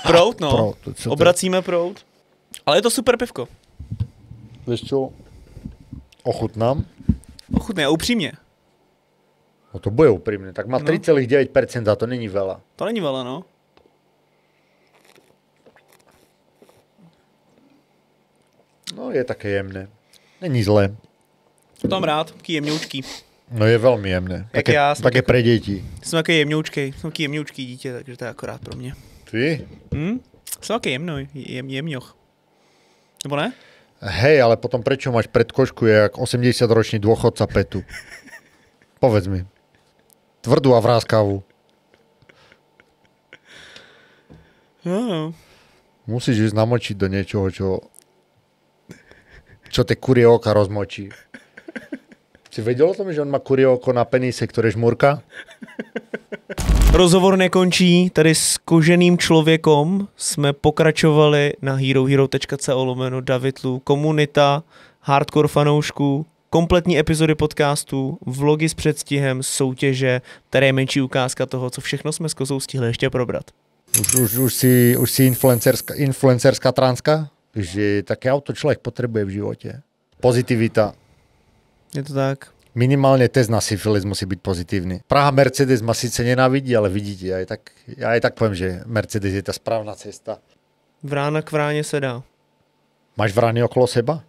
Proud, no. Proud, obracíme proud. Ale je to super pivko. Vieš čo? Ochutnám. Ochutnej a upřímně. No to bude úprimne. Tak má 3,9%, a to není veľa. To není veľa, no. No je také jemné. Není zlé. To mám rád, taký jemňoučký. No je veľmi jemné. Jak já jsem také pre deti. Jsem taký jemňoučký dítě, takže to je akorát pro mě. Ty? Jsem taký jemňoch. Nebo ne? Hej, ale potom prečo máš pred košku je jak 80-ročný dôchodca Petu? Povedz mi. Tvrdú a vráskavú. No. Musíš ísť namočiť do niečoho, čo tie kurie oka rozmočí. Si vedel o tom, že on má kurie oko na penise, ktoré žmurka? Rozhovor nekončí, tady s koženým člověkom jsme pokračovali na herohero.co/David Lu, komunita, hardcore fanoušků, kompletní epizody podcastu, vlogy s předstihem, soutěže, tady je menší ukázka toho, co všechno jsme s Kozou stihli ještě probrat. Už si influencerská transka? Že také auto človek potrebuje v živote. Pozitivita. Je to tak. Minimálne test na syfilis musí byť pozitívny. Praha Mercedes ma síce nenávidí, ale vidíte, ja aj tak poviem, že Mercedes je tá správna cesta. Vrána k vráně se dá. Máš vrány okolo seba?